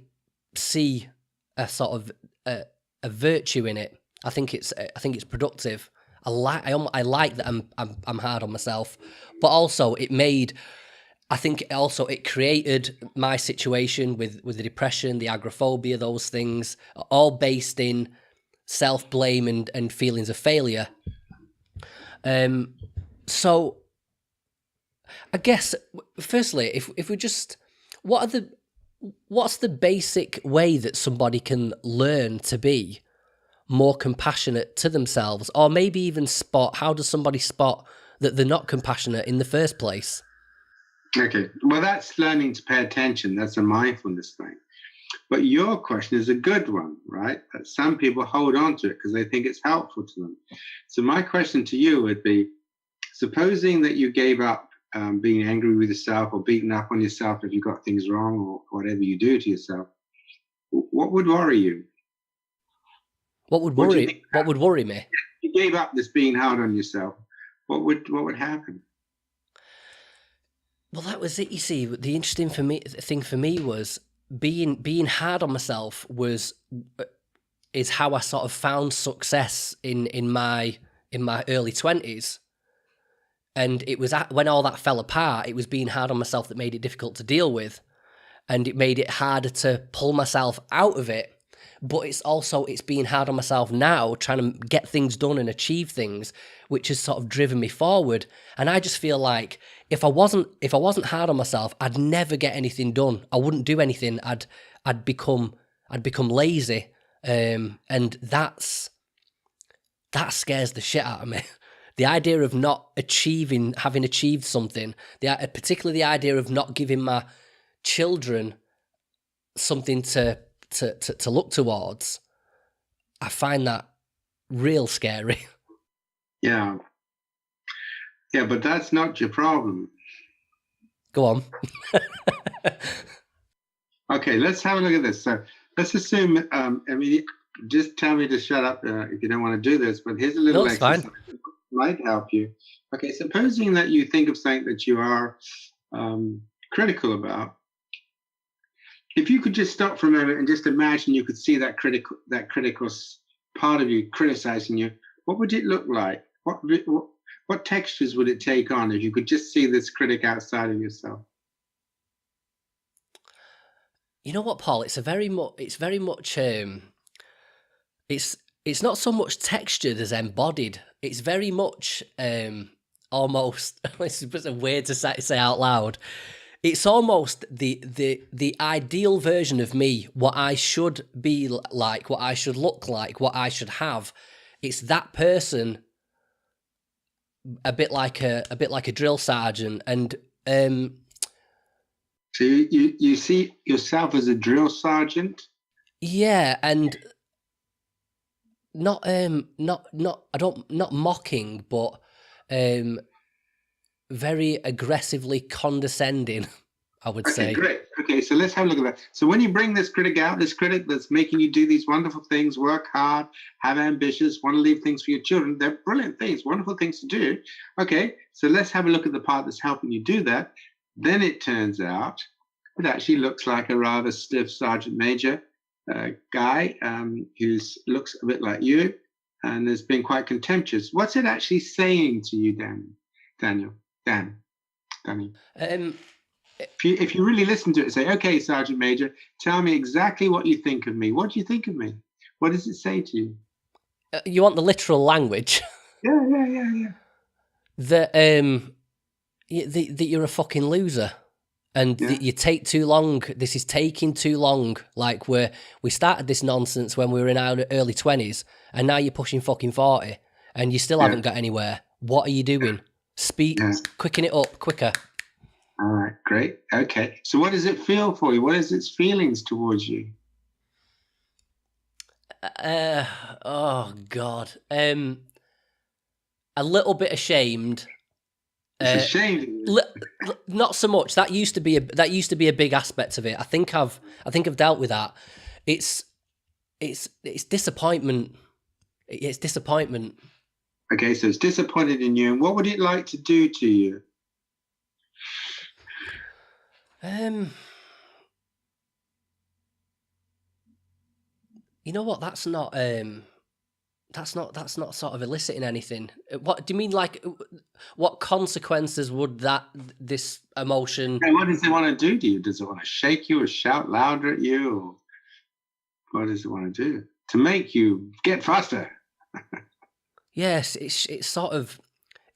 see a sort of a virtue in it. I think it's productive. I like that I'm hard on myself, but also it created my situation with the depression, the agoraphobia, those things, all based in self-blame and feelings of failure. So I guess firstly, if we just, what's the basic way that somebody can learn to be more compassionate to themselves, or maybe even how does somebody spot that they're not compassionate in the first place? Okay, well, that's learning to pay attention. That's a mindfulness thing. But your question is a good one, right? That some people hold on to it because they think it's helpful to them. So my question to you would be, supposing that you gave up being angry with yourself or beating up on yourself if you got things wrong or whatever you do to yourself, what would worry you? What would worry me? If you gave up this being hard on yourself, what would happen? Well, that was it. You see, the interesting thing for me was being hard on myself is how I sort of found success in my early 20s. And it was when all that fell apart, it was being hard on myself that made it difficult to deal with, and it made it harder to pull myself out of it. but it's being hard on myself now, trying to get things done and achieve things, which has sort of driven me forward. And I just feel like if I wasn't hard on myself, I'd never get anything done. I wouldn't do anything. I'd become lazy, and that scares the shit out of me. The idea of not having achieved something, particularly the idea of not giving my children something to look towards, I find that real scary. Yeah. Yeah, but that's not your problem. Go on. Okay, let's have a look at this. So let's assume, I mean, just tell me to shut up if you don't want to do this, but here's a little exercise that might help you. Okay, supposing that you think of something that you are critical about, if you could just stop for a moment and just imagine you could see that critical part of you criticizing you, what would it look like? What textures would it take on if you could just see this critic outside of yourself? You know what, Paul? It's very much. It's not so much textured as embodied. It's very much almost. This is weird to say out loud. It's almost the ideal version of me, what I should be like, what I should look like, what I should have. It's that person, a bit like a drill sergeant, and so you see yourself as a drill sergeant? Yeah, and not mocking, but very aggressively condescending, I would say. Okay, great. Okay, so let's have a look at that. So when you bring this critic out, this critic that's making you do these wonderful things, work hard, have ambitions, want to leave things for your children, they're brilliant things, wonderful things to do. Okay, so let's have a look at the part that's helping you do that. Then it turns out it actually looks like a rather stiff sergeant major guy who looks a bit like you and has been quite contemptuous. What's it actually saying to you, Danny? If you really listen to it, say, okay, Sergeant Major, tell me exactly what you think of me. What do you think of me? What does it say to you? You want the literal language? Yeah. That you're a fucking loser. And that you take too long. This is taking too long. Like we started this nonsense when we were in our early 20s, and now you're pushing fucking 40, and you still haven't got anywhere. What are you doing? Quicken it up, quicker. All right, great. Okay. So what does it feel for you? What is its feelings towards you? Oh God. A little bit ashamed. It's ashamed. Not so much. That used to be a big aspect of it. I think I've dealt with that. It's disappointment. It's disappointment. Okay, so it's disappointed in you. And what would it like to do to you? You know what? That's not sort of eliciting anything. What do you mean? Like, what consequences would this emotion? And what does it want to do to you? Does it want to shake you or shout louder at you? Or what does it want to do to make you get faster? Yes, it's sort of,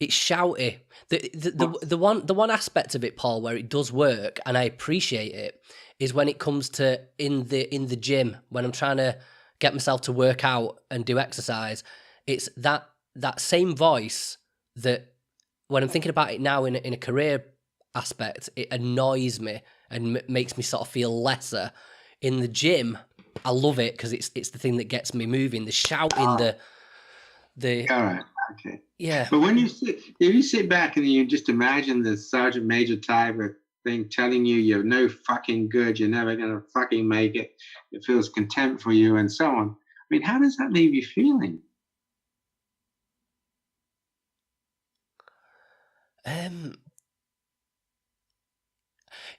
it's shouty. The one aspect of it, Paul, where it does work, and I appreciate it, is when it comes to in the gym, when I'm trying to get myself to work out and do exercise. It's that same voice that, when I'm thinking about it now in a career aspect, it annoys me and makes me sort of feel lesser. In the gym, I love it because it's the thing that gets me moving. The shouting, the all right, okay, yeah. But if you sit back and you just imagine the Sergeant Major type of thing telling you you're no fucking good, you're never gonna fucking make it, it feels contempt for you and so on. I mean, how does that leave you feeling?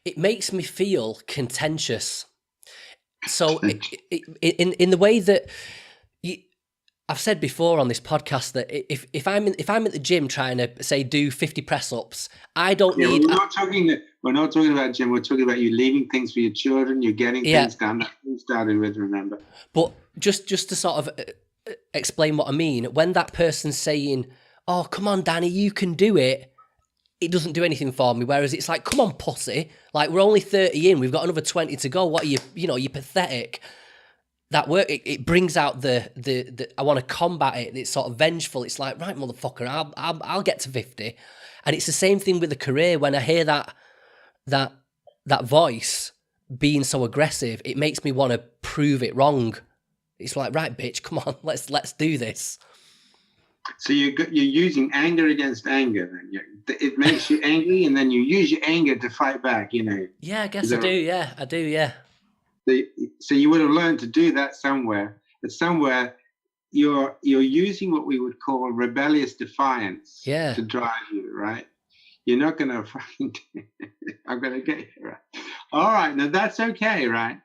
It makes me feel contentious. So in the way that I've said before on this podcast that if I'm at the gym trying to say do 50 press ups, I don't Yeah, well, need. we're not talking about gym. We're talking about you leaving things for your children. You're getting Yeah, things done. That's what we started with. Remember. but just to sort of explain what I mean, when that person's saying, "Oh, come on, Danny, you can do it," it doesn't do anything for me. Whereas it's like, "Come on, pussy! Like we're only 30 in. We've got another 20 to go. What are you? You know, you're pathetic." That work, it brings out the I want to combat it. It's sort of vengeful. It's like, right, motherfucker, I'll get to 50, and it's the same thing with the career. When I hear that voice being so aggressive, it makes me want to prove it wrong. It's like, right, bitch, come on, let's do this. So you're using anger against anger. Then it makes you angry, and then you use your anger to fight back. You know. Yeah, I guess I do. Yeah, I do. Yeah. So you would have learned to do that somewhere. But somewhere you're using what we would call rebellious defiance to drive you, right? You're not going to fucking. I'm going to get you right. All right, now that's okay, right?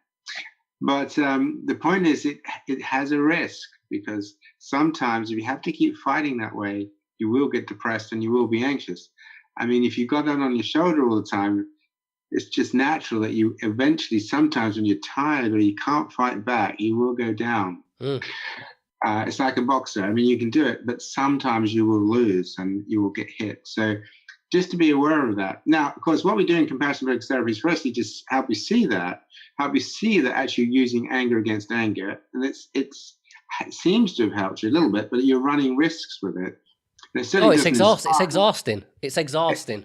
But the point is, it has a risk, because sometimes if you have to keep fighting that way, you will get depressed and you will be anxious. I mean, if you got that on your shoulder all the time, it's just natural that you eventually, sometimes when you're tired or you can't fight back, you will go down. It's like a boxer. I mean, you can do it, but sometimes you will lose and you will get hit. So just to be aware of that. Now, of course, what we do in compassion focused therapy is firstly just help you see that actually using anger against anger. And it seems to have helped you a little bit, but you're running risks with it. It's exhausting. It's exhausting.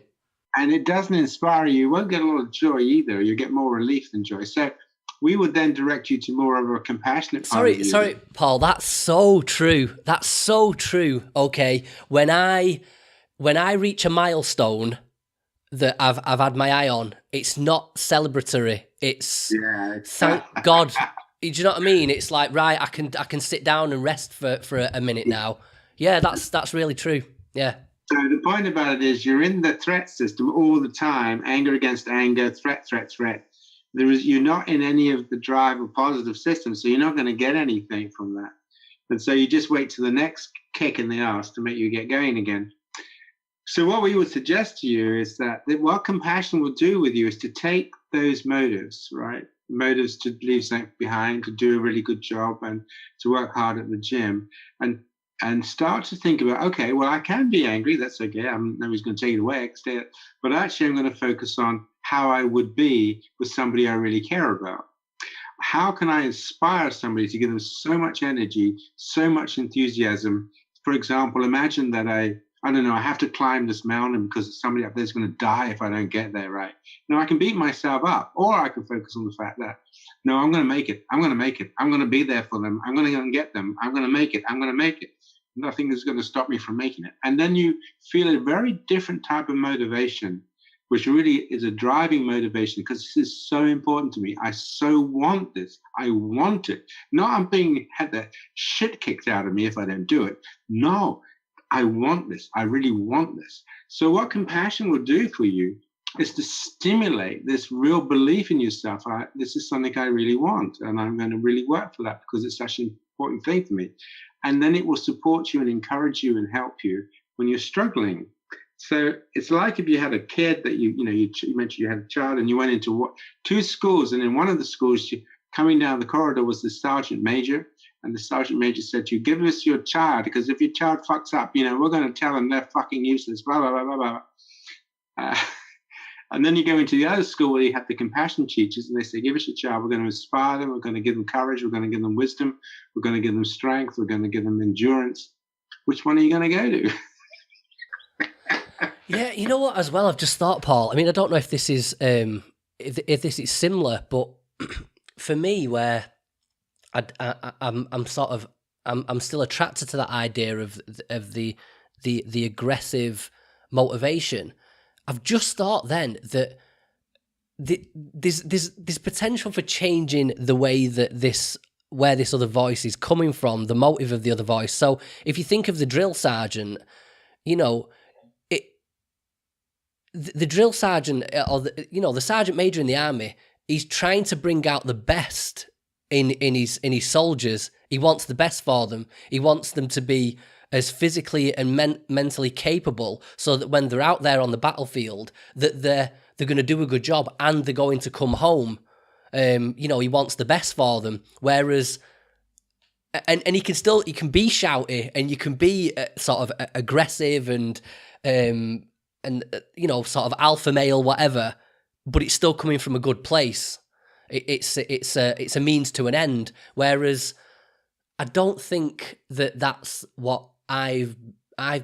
And it doesn't inspire you. You won't get a lot of joy either. You get more relief than joy. So we would then direct you to more of a compassionate part of you. Sorry, Paul. That's so true. That's so true. Okay, when I reach a milestone that I've had my eye on, it's not celebratory. It's thank God. Do you know what I mean? It's like, right, I can sit down and rest for a minute now. Yeah, that's really true. Yeah. So the point about it is you're in the threat system all the time, anger against anger, threat. You're not in any of the drive or positive systems, so you're not going to get anything from that. And so you just wait to the next kick in the arse to make you get going again. So what we would suggest to you is that what compassion will do with you is to take those motives, right? Motives to leave something behind, to do a really good job, and to work hard at the gym, and start to think about, okay, well, I can be angry. That's okay. Nobody's going to take it away. But actually, I'm going to focus on how I would be with somebody I really care about. How can I inspire somebody to give them so much energy, so much enthusiasm? For example, imagine that I don't know, I have to climb this mountain because somebody up there is going to die if I don't get there, right? Now, I can beat myself up, or I can focus on the fact that, no, I'm going to make it. I'm going to make it. I'm going to be there for them. I'm going to go and get them. I'm going to make it. I'm going to make it. Nothing is going to stop me from making it. And then you feel a very different type of motivation, which really is a driving motivation, because this is so important to me. I so want this. I want it. Not I'm had the shit kicked out of me if I don't do it. No, I want this. I really want this. So what compassion will do for you is to stimulate this real belief in yourself. This is something I really want, and I'm going to really work for that because it's such an important thing for me. And then it will support you and encourage you and help you when you're struggling. So it's like if you had a kid that you mentioned you had a child, and you went into two schools, and in one of the schools, coming down the corridor was the sergeant major, and the sergeant major said to you, give us your child, because if your child fucks up, we're going to tell them they're fucking useless, blah, blah, blah, blah, blah. And then you go into the other school where you have the compassion teachers, and they say, give us your child. We're going to inspire them. We're going to give them courage. We're going to give them wisdom. We're going to give them strength. We're going to give them endurance. Which one are you going to go to? Yeah, you know what? As well, I've just thought, Paul. I mean, I don't know if this is if this is similar, but for me, where I'm still attracted to that idea of the aggressive motivation. I've just thought then that there's potential for changing the way that where this other voice is coming from, the motive of the other voice. So if you think of the drill sergeant, the drill sergeant or the sergeant major in the army, he's trying to bring out the best in his soldiers. He wants the best for them. He wants them to be as physically and mentally capable, so that when they're out there on the battlefield, that they're going to do a good job and they're going to come home. He wants the best for them. Whereas, and he can be shouty, and you can be sort of aggressive and sort of alpha male, whatever, but it's still coming from a good place. It's a means to an end. Whereas I don't think that that's what I've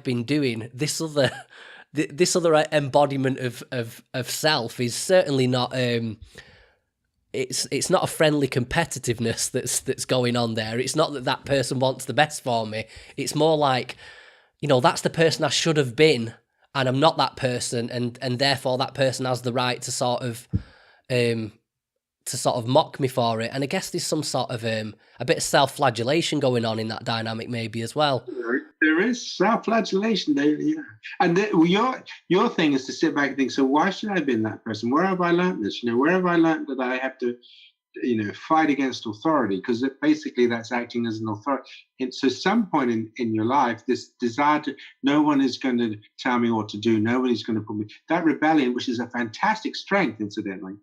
been doing. This other embodiment of self is certainly not. It's not a friendly competitiveness that's going on there. It's not that person wants the best for me. It's more like, that's the person I should have been, and I'm not that person, and therefore that person has the right to sort of mock me for it. And I guess there's some sort of a bit of self-flagellation going on in that dynamic maybe as well. There is self-flagellation, yeah. And your thing is to sit back and think, so why should I have been that person? Where have I learned this? Where have I learned that I have to, fight against authority? Because basically that's acting as an authority. So some point in your life, this desire to, no one is going to tell me what to do. Nobody's going to put me, that rebellion, which is a fantastic strength, incidentally,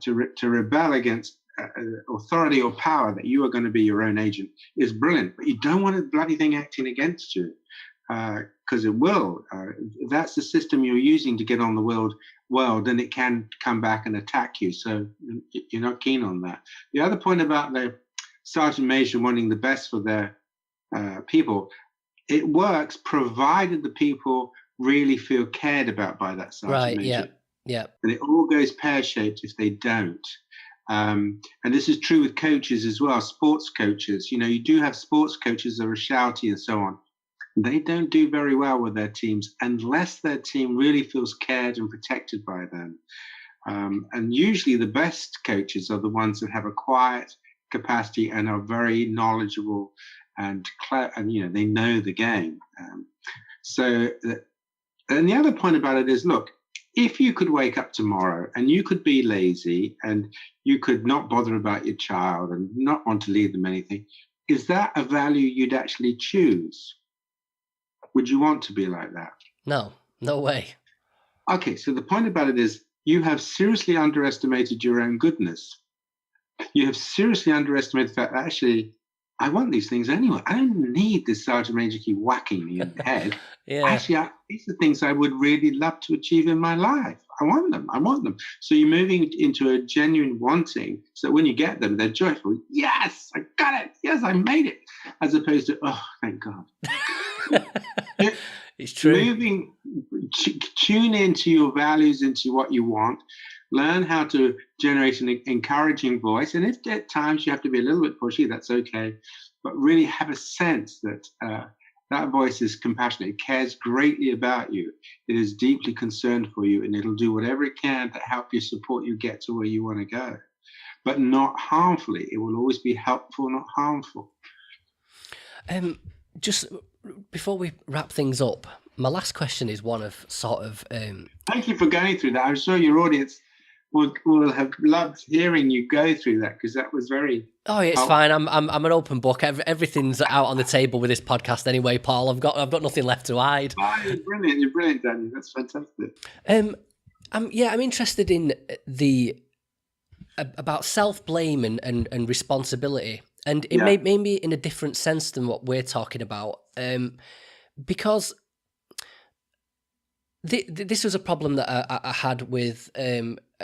to rebel against authority or power, that you are going to be your own agent, is brilliant. But you don't want a bloody thing acting against you, because it will. If that's the system you're using to get on the world, then it can come back and attack you. So you're not keen on that. The other point about the sergeant major wanting the best for their people, it works provided the people really feel cared about by that sergeant major. Right, yeah. And it all goes pear-shaped if they don't. And this is true with coaches as well, sports coaches. You do have sports coaches that are shouty and so on. They don't do very well with their teams unless their team really feels cared and protected by them. And usually the best coaches are the ones that have a quiet capacity and are very knowledgeable and they know the game. And the other point about it is, look, if you could wake up tomorrow and you could be lazy and you could not bother about your child and not want to leave them anything, is that a value you'd actually choose? Would you want to be like that? No way. Okay, so the point about it is you have seriously underestimated your own goodness. You have seriously underestimated the fact that actually, I want these things anyway. I don't need this sergeant major keep whacking me in the head. Yeah. Actually, these are things I would really love to achieve in my life. I want them. So you're moving into a genuine wanting, so when you get them, they're joyful. Yes, I got it. Yes, I made it. As opposed to, oh, thank God. It's true. Tune into your values, into what you want. Learn how to generate an encouraging voice. And if at times you have to be a little bit pushy, that's okay. But really have a sense that that voice is compassionate. It cares greatly about you. It is deeply concerned for you, and it'll do whatever it can to help you, support you get to where you want to go. But not harmfully. It will always be helpful, not harmful. Just before we wrap things up, my last question is one of sort of... Thank you for going through that. I'm sure your audience will have loved hearing you go through that, because that was very... Oh, it's fine. I'm an open book. Everything's out on the table with this podcast anyway, Paul. I've got nothing left to hide. Oh, you're brilliant, Danny. That's fantastic. I'm interested in about self-blame and responsibility, and it may be in a different sense than what we're talking about, because this was a problem that I had with.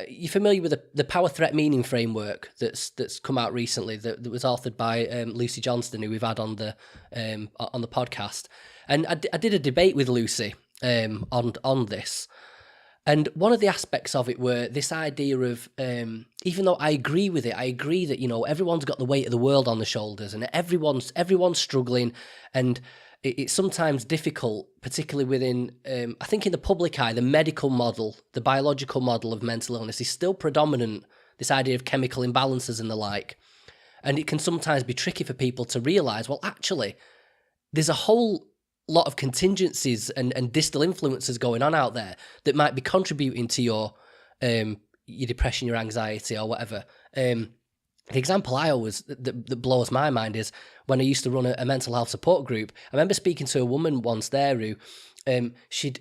You're familiar with the power threat meaning framework that's come out recently that was authored by Lucy Johnston, who we've had on the podcast, and I did a debate with Lucy on this. And one of the aspects of it were this idea of, even though I agree with it, I agree that, everyone's got the weight of the world on the shoulders, and everyone's struggling, and it's sometimes difficult, particularly within, I think in the public eye, the medical model, the biological model of mental illness is still predominant, this idea of chemical imbalances and the like. And it can sometimes be tricky for people to realise, well, actually, there's a whole lot of contingencies and distal influences going on out there that might be contributing to your depression, your anxiety, or whatever. the example I always that blows my mind is when I used to run a mental health support group. I remember speaking to a woman once there who she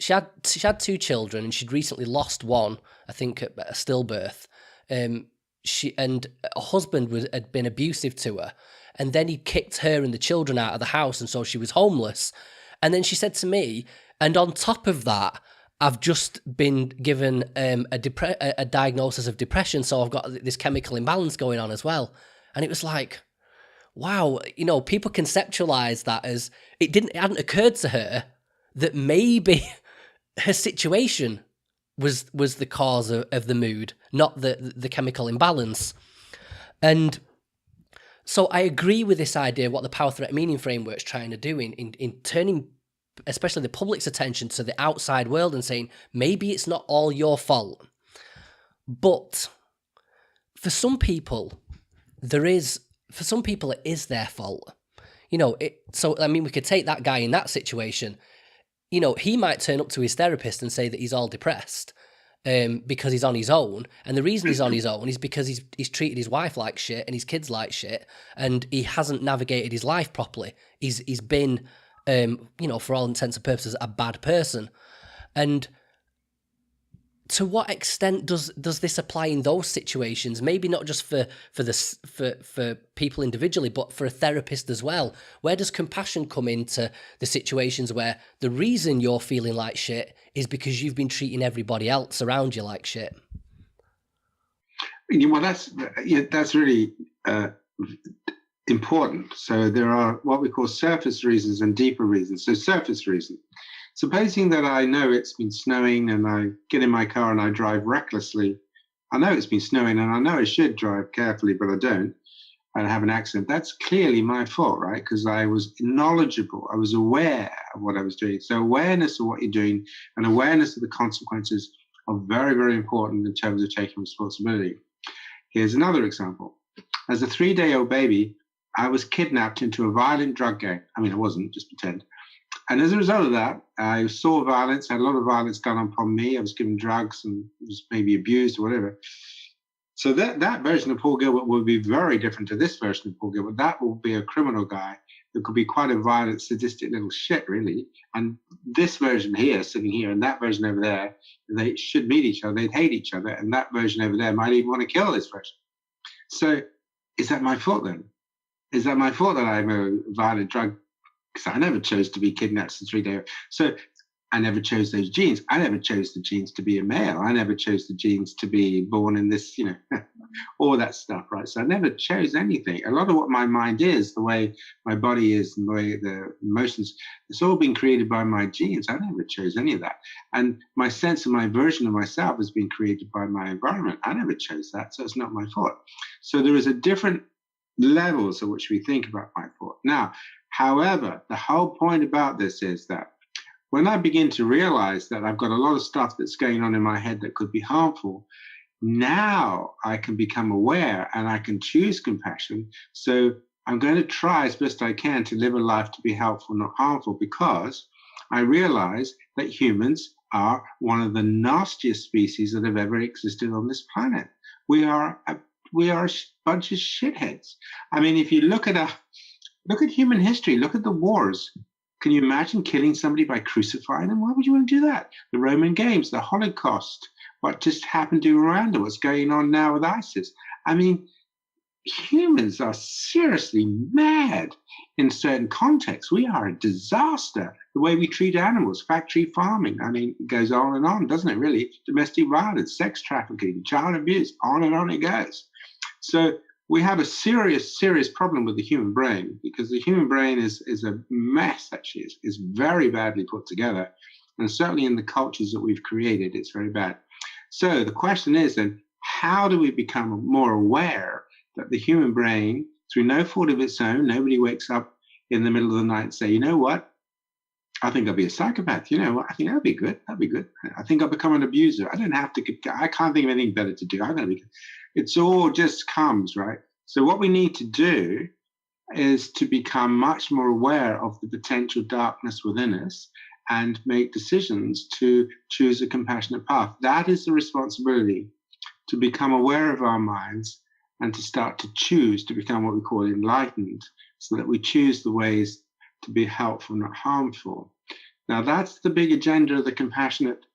had two children, and she'd recently lost one, I think at a stillbirth. She and her husband had been abusive to her, and then he kicked her and the children out of the house, and so she was homeless. And then she said to me, and on top of that, I've just been given a diagnosis of depression, so I've got this chemical imbalance going on as well. And it was like, wow, people conceptualize that as it hadn't occurred to her that maybe her situation was the cause of the mood, not the chemical imbalance. And so I agree with this idea, what the power threat meaning framework's trying to do in turning especially the public's attention to the outside world and saying, maybe it's not all your fault. But for some people, it is their fault. So, I mean, we could take that guy in that situation. He might turn up to his therapist and say that he's all depressed because he's on his own. And the reason he's on his own is because he's treated his wife like shit and his kids like shit, and he hasn't navigated his life properly. He's been, for all intents and purposes, a bad person. And to what extent does this apply in those situations? Maybe not just for people individually, but for a therapist as well. Where does compassion come into the situations where the reason you're feeling like shit is because you've been treating everybody else around you like shit? Well, that's really important. So there are what we call surface reasons and deeper reasons. So surface reason. Supposing that I know it's been snowing and I get in my car and I drive recklessly. I know it's been snowing and I know I should drive carefully, but I don't. I have an accident. That's clearly my fault, right? Because I was knowledgeable. I was aware of what I was doing. So awareness of what you're doing and awareness of the consequences are very, very important in terms of taking responsibility. Here's another example. As a 3-day-old baby, I was kidnapped into a violent drug gang. I mean, I wasn't, just pretend. And as a result of that, I saw violence, had a lot of violence done upon me. I was given drugs and was maybe abused or whatever. So that version of Paul Gilbert will be very different to this version of Paul Gilbert. That will be a criminal guy who could be quite a violent, sadistic little shit, really. And this version here, sitting here, and that version over there, they should meet each other. They'd hate each other. And that version over there might even want to kill this version. So is that my fault then? Is that my fault that I'm a violent drug? Because I never chose to be kidnapped since 3 days. So I never chose those genes. I never chose the genes to be a male. I never chose the genes to be born in this, all that stuff, right? So I never chose anything. A lot of what my mind is, the way my body is, and the way the emotions, it's all been created by my genes. I never chose any of that. And my sense of my version of myself has been created by my environment. I never chose that, so it's not my fault. So there is a different levels at which we think about my fault. Now, however, the whole point about this is that when I begin to realize that I've got a lot of stuff that's going on in my head that could be harmful, now I can become aware and I can choose compassion. So I'm going to try as best I can to live a life to be helpful, not harmful, because I realize that humans are one of the nastiest species that have ever existed on this planet. We are a bunch of shitheads. I mean, if you look at human history, look at the wars. Can you imagine killing somebody by crucifying them? Why would you want to do that? The Roman Games, the Holocaust, what just happened to Rwanda, what's going on now with ISIS. I mean, humans are seriously mad in certain contexts. We are a disaster. The way we treat animals, factory farming, I mean, it goes on and on, doesn't it really? Domestic violence, sex trafficking, child abuse, on and on it goes. So we have a serious, serious problem with the human brain, because the human brain is a mess, actually. It's very badly put together. And certainly in the cultures that we've created, it's very bad. So the question is then, how do we become more aware that the human brain, through no fault of its own, nobody wakes up in the middle of the night and say, you know what? I think I'll be a psychopath. You know what? I think that'd be good. That'd be good. I think I'll become an abuser. I can't think of anything better to do. I'm going to be. It's all just comes, right? So what we need to do is to become much more aware of the potential darkness within us and make decisions to choose a compassionate path. That is the responsibility, to become aware of our minds and to start to choose to become what we call enlightened, so that we choose the ways to be helpful, not harmful. Now, that's the big agenda of the compassionate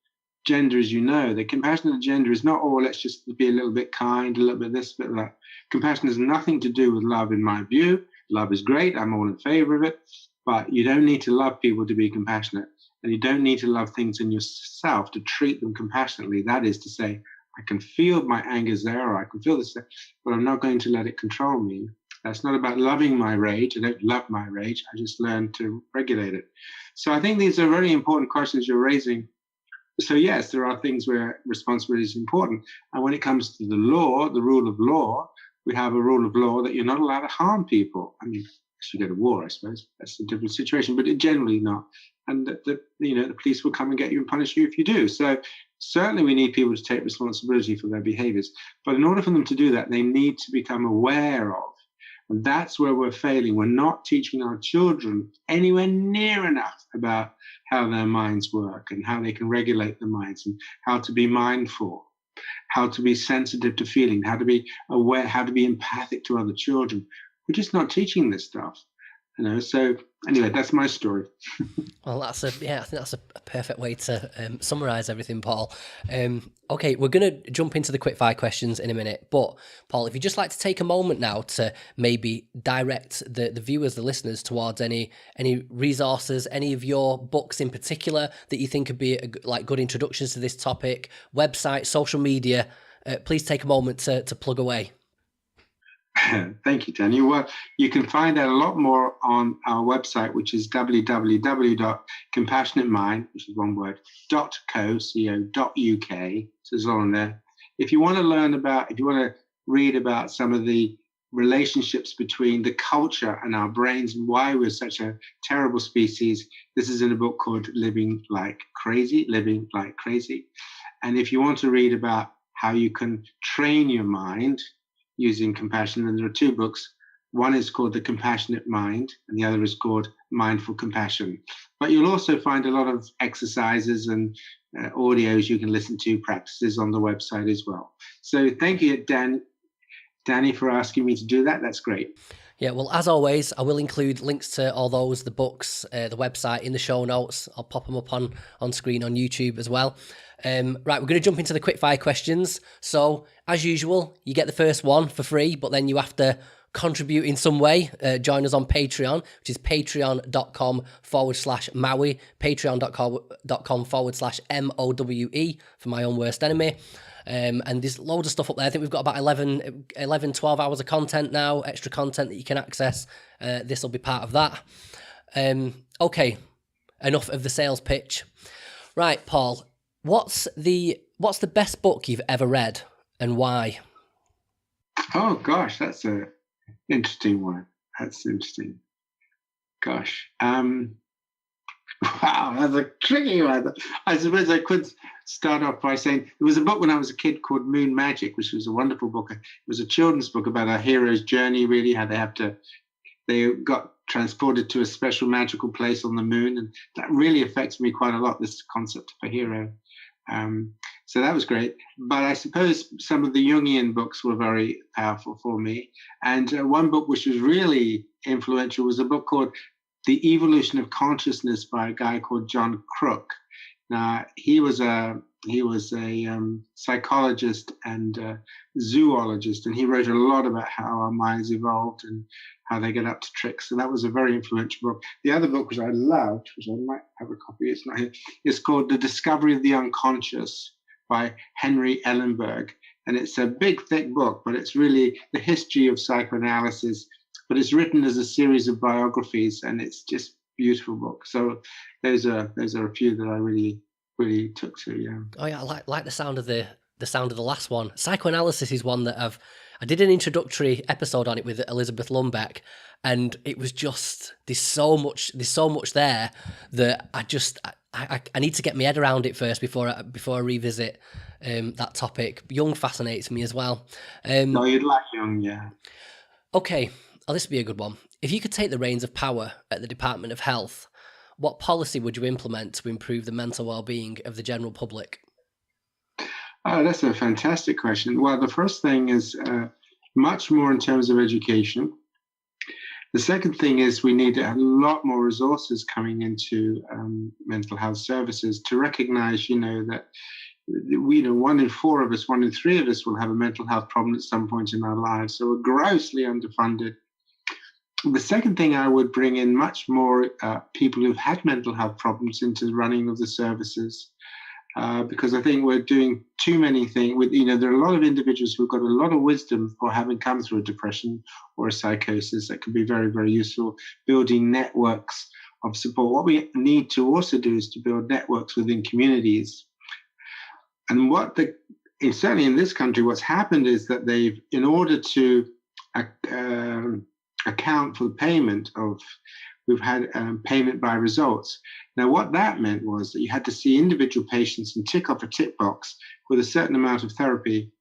gender, as you know. The compassionate gender is not, oh, let's just be a little bit kind, a little bit this, a bit that. Compassion has nothing to do with love, in my view. Love is great. I'm all in favor of it. But you don't need to love people to be compassionate. And you don't need to love things in yourself to treat them compassionately. That is to say, I can feel my anger's there, or I can feel this, but I'm not going to let it control me. That's not about loving my rage. I don't love my rage. I just learn to regulate it. So I think these are very important questions you're raising. So yes, there are things where responsibility is important. And when it comes to the law, the rule of law, we have a rule of law that you're not allowed to harm people. I mean, if you go to war, I suppose that's a different situation, but generally not. And the police will come and get you and punish you if you do. So certainly we need people to take responsibility for their behaviors. But in order for them to do that, they need to become aware of. And that's where we're failing. We're not teaching our children anywhere near enough about how their minds work and how they can regulate their minds and how to be mindful, how to be sensitive to feeling, how to be aware, how to be empathic to other children. We're just not teaching this stuff, So anyway, that's my story. Well, I think that's a perfect way to summarize everything, Paul. Okay, we're going to jump into the quickfire questions in a minute, but Paul, if you'd just like to take a moment now to maybe direct the viewers, the listeners, towards any resources, any of your books in particular that you think could be good introductions to this topic, website, social media, please take a moment to plug away. Thank you, Danny. Well, you can find out a lot more on our website, which is www.compassionatemind, which is one word, .co.uk. So it's all on there. If you want to read about some of the relationships between the culture and our brains and why we're such a terrible species, this is in a book called Living Like Crazy. And if you want to read about how you can train your mind using compassion, and there are two books. One is called The Compassionate Mind, and the other is called Mindful Compassion. But you'll also find a lot of exercises and audios you can listen to, practices on the website as well. So thank you, Danny, for asking me to do that. That's great. Yeah, well, as always, I will include links to all those, the books, the website in the show notes. I'll pop them up on screen on YouTube as well. Right, we're going to jump into the quickfire questions. So, as usual, you get the first one for free, but then you have to contribute in some way. Join us on Patreon, which is patreon.com/Maui, patreon.com/MOWE for my own worst enemy. And there's loads of stuff up there. I think we've got about 11, 12 hours of content now, extra content that you can access. This will be part of that. Okay, enough of the sales pitch. Right, Paul, what's the best book you've ever read and why? Oh gosh, that's an interesting one. That's interesting. Gosh. Wow, that's a tricky one. I suppose I could start off by saying there was a book when I was a kid called Moon Magic, which was a wonderful book. It was a children's book about a hero's journey, really, how they got transported to a special magical place on the moon. And that really affects me quite a lot, this concept of a hero. So that was great. But I suppose some of the Jungian books were very powerful for me. And one book which was really influential was a book called The Evolution of Consciousness by a guy called John Crook. Now, he was a psychologist and zoologist, and he wrote a lot about how our minds evolved and how they get up to tricks. So that was a very influential book. The other book which I loved, which I might have a copy, it's not here, is called The Discovery of the Unconscious by Henry Ellenberg. And it's a big, thick book, but it's really the history of psychoanalysis, but it's written as a series of biographies, and it's just beautiful book. So those are a few that I really took to. Yeah. Oh yeah, I like the sound of the last one. Psychoanalysis is one that I did an introductory episode on it with Elizabeth Lumbeck, and it was just there's so much there that I need to get my head around it first before I revisit that topic. Jung fascinates me as well. No, you'd like Jung, yeah. Okay. Oh, this would be a good one. If you could take the reins of power at the Department of Health, what policy would you implement to improve the mental well-being of the general public? Oh, that's a fantastic question. Well, the first thing is much more in terms of education. The second thing is we need a lot more resources coming into mental health services to recognize, that 1 in 4 of us, 1 in 3 of us will have a mental health problem at some point in our lives. So we're grossly underfunded. The second thing, I would bring in much more people who've had mental health problems into the running of the services, because I think we're doing too many things. There are a lot of individuals who've got a lot of wisdom for having come through a depression or a psychosis that can be very, very useful, building networks of support. What we need to also do is to build networks within communities. And certainly in this country, what's happened is that they've, in order to account for the payment we've had payment by results. Now, what that meant was that you had to see individual patients and tick off a tick box with a certain amount of therapy.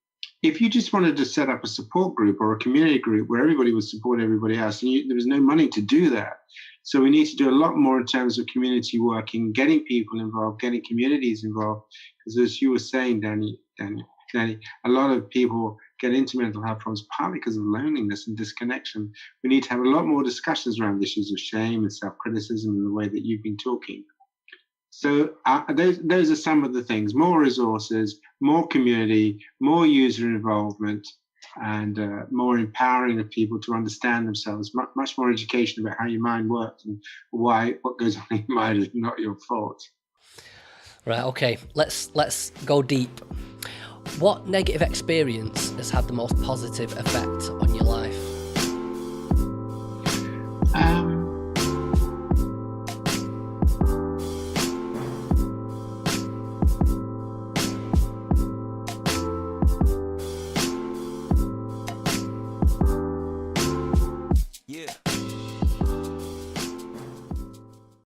If you just wanted to set up a support group or a community group where everybody would support everybody else, and there was no money to do that. So we need to do a lot more in terms of community working, getting people involved, getting communities involved. Because as you were saying, Danny, a lot of people get into mental health problems partly because of loneliness and disconnection. We need to have a lot more discussions around issues of shame and self-criticism in the way that you've been talking. So those are some of the things: more resources, more community, more user involvement, and more empowering of people to understand themselves, much more education about how your mind works and what goes on in your mind is not your fault. Right, okay, let's go deep. What negative experience has had the most positive effect on your life?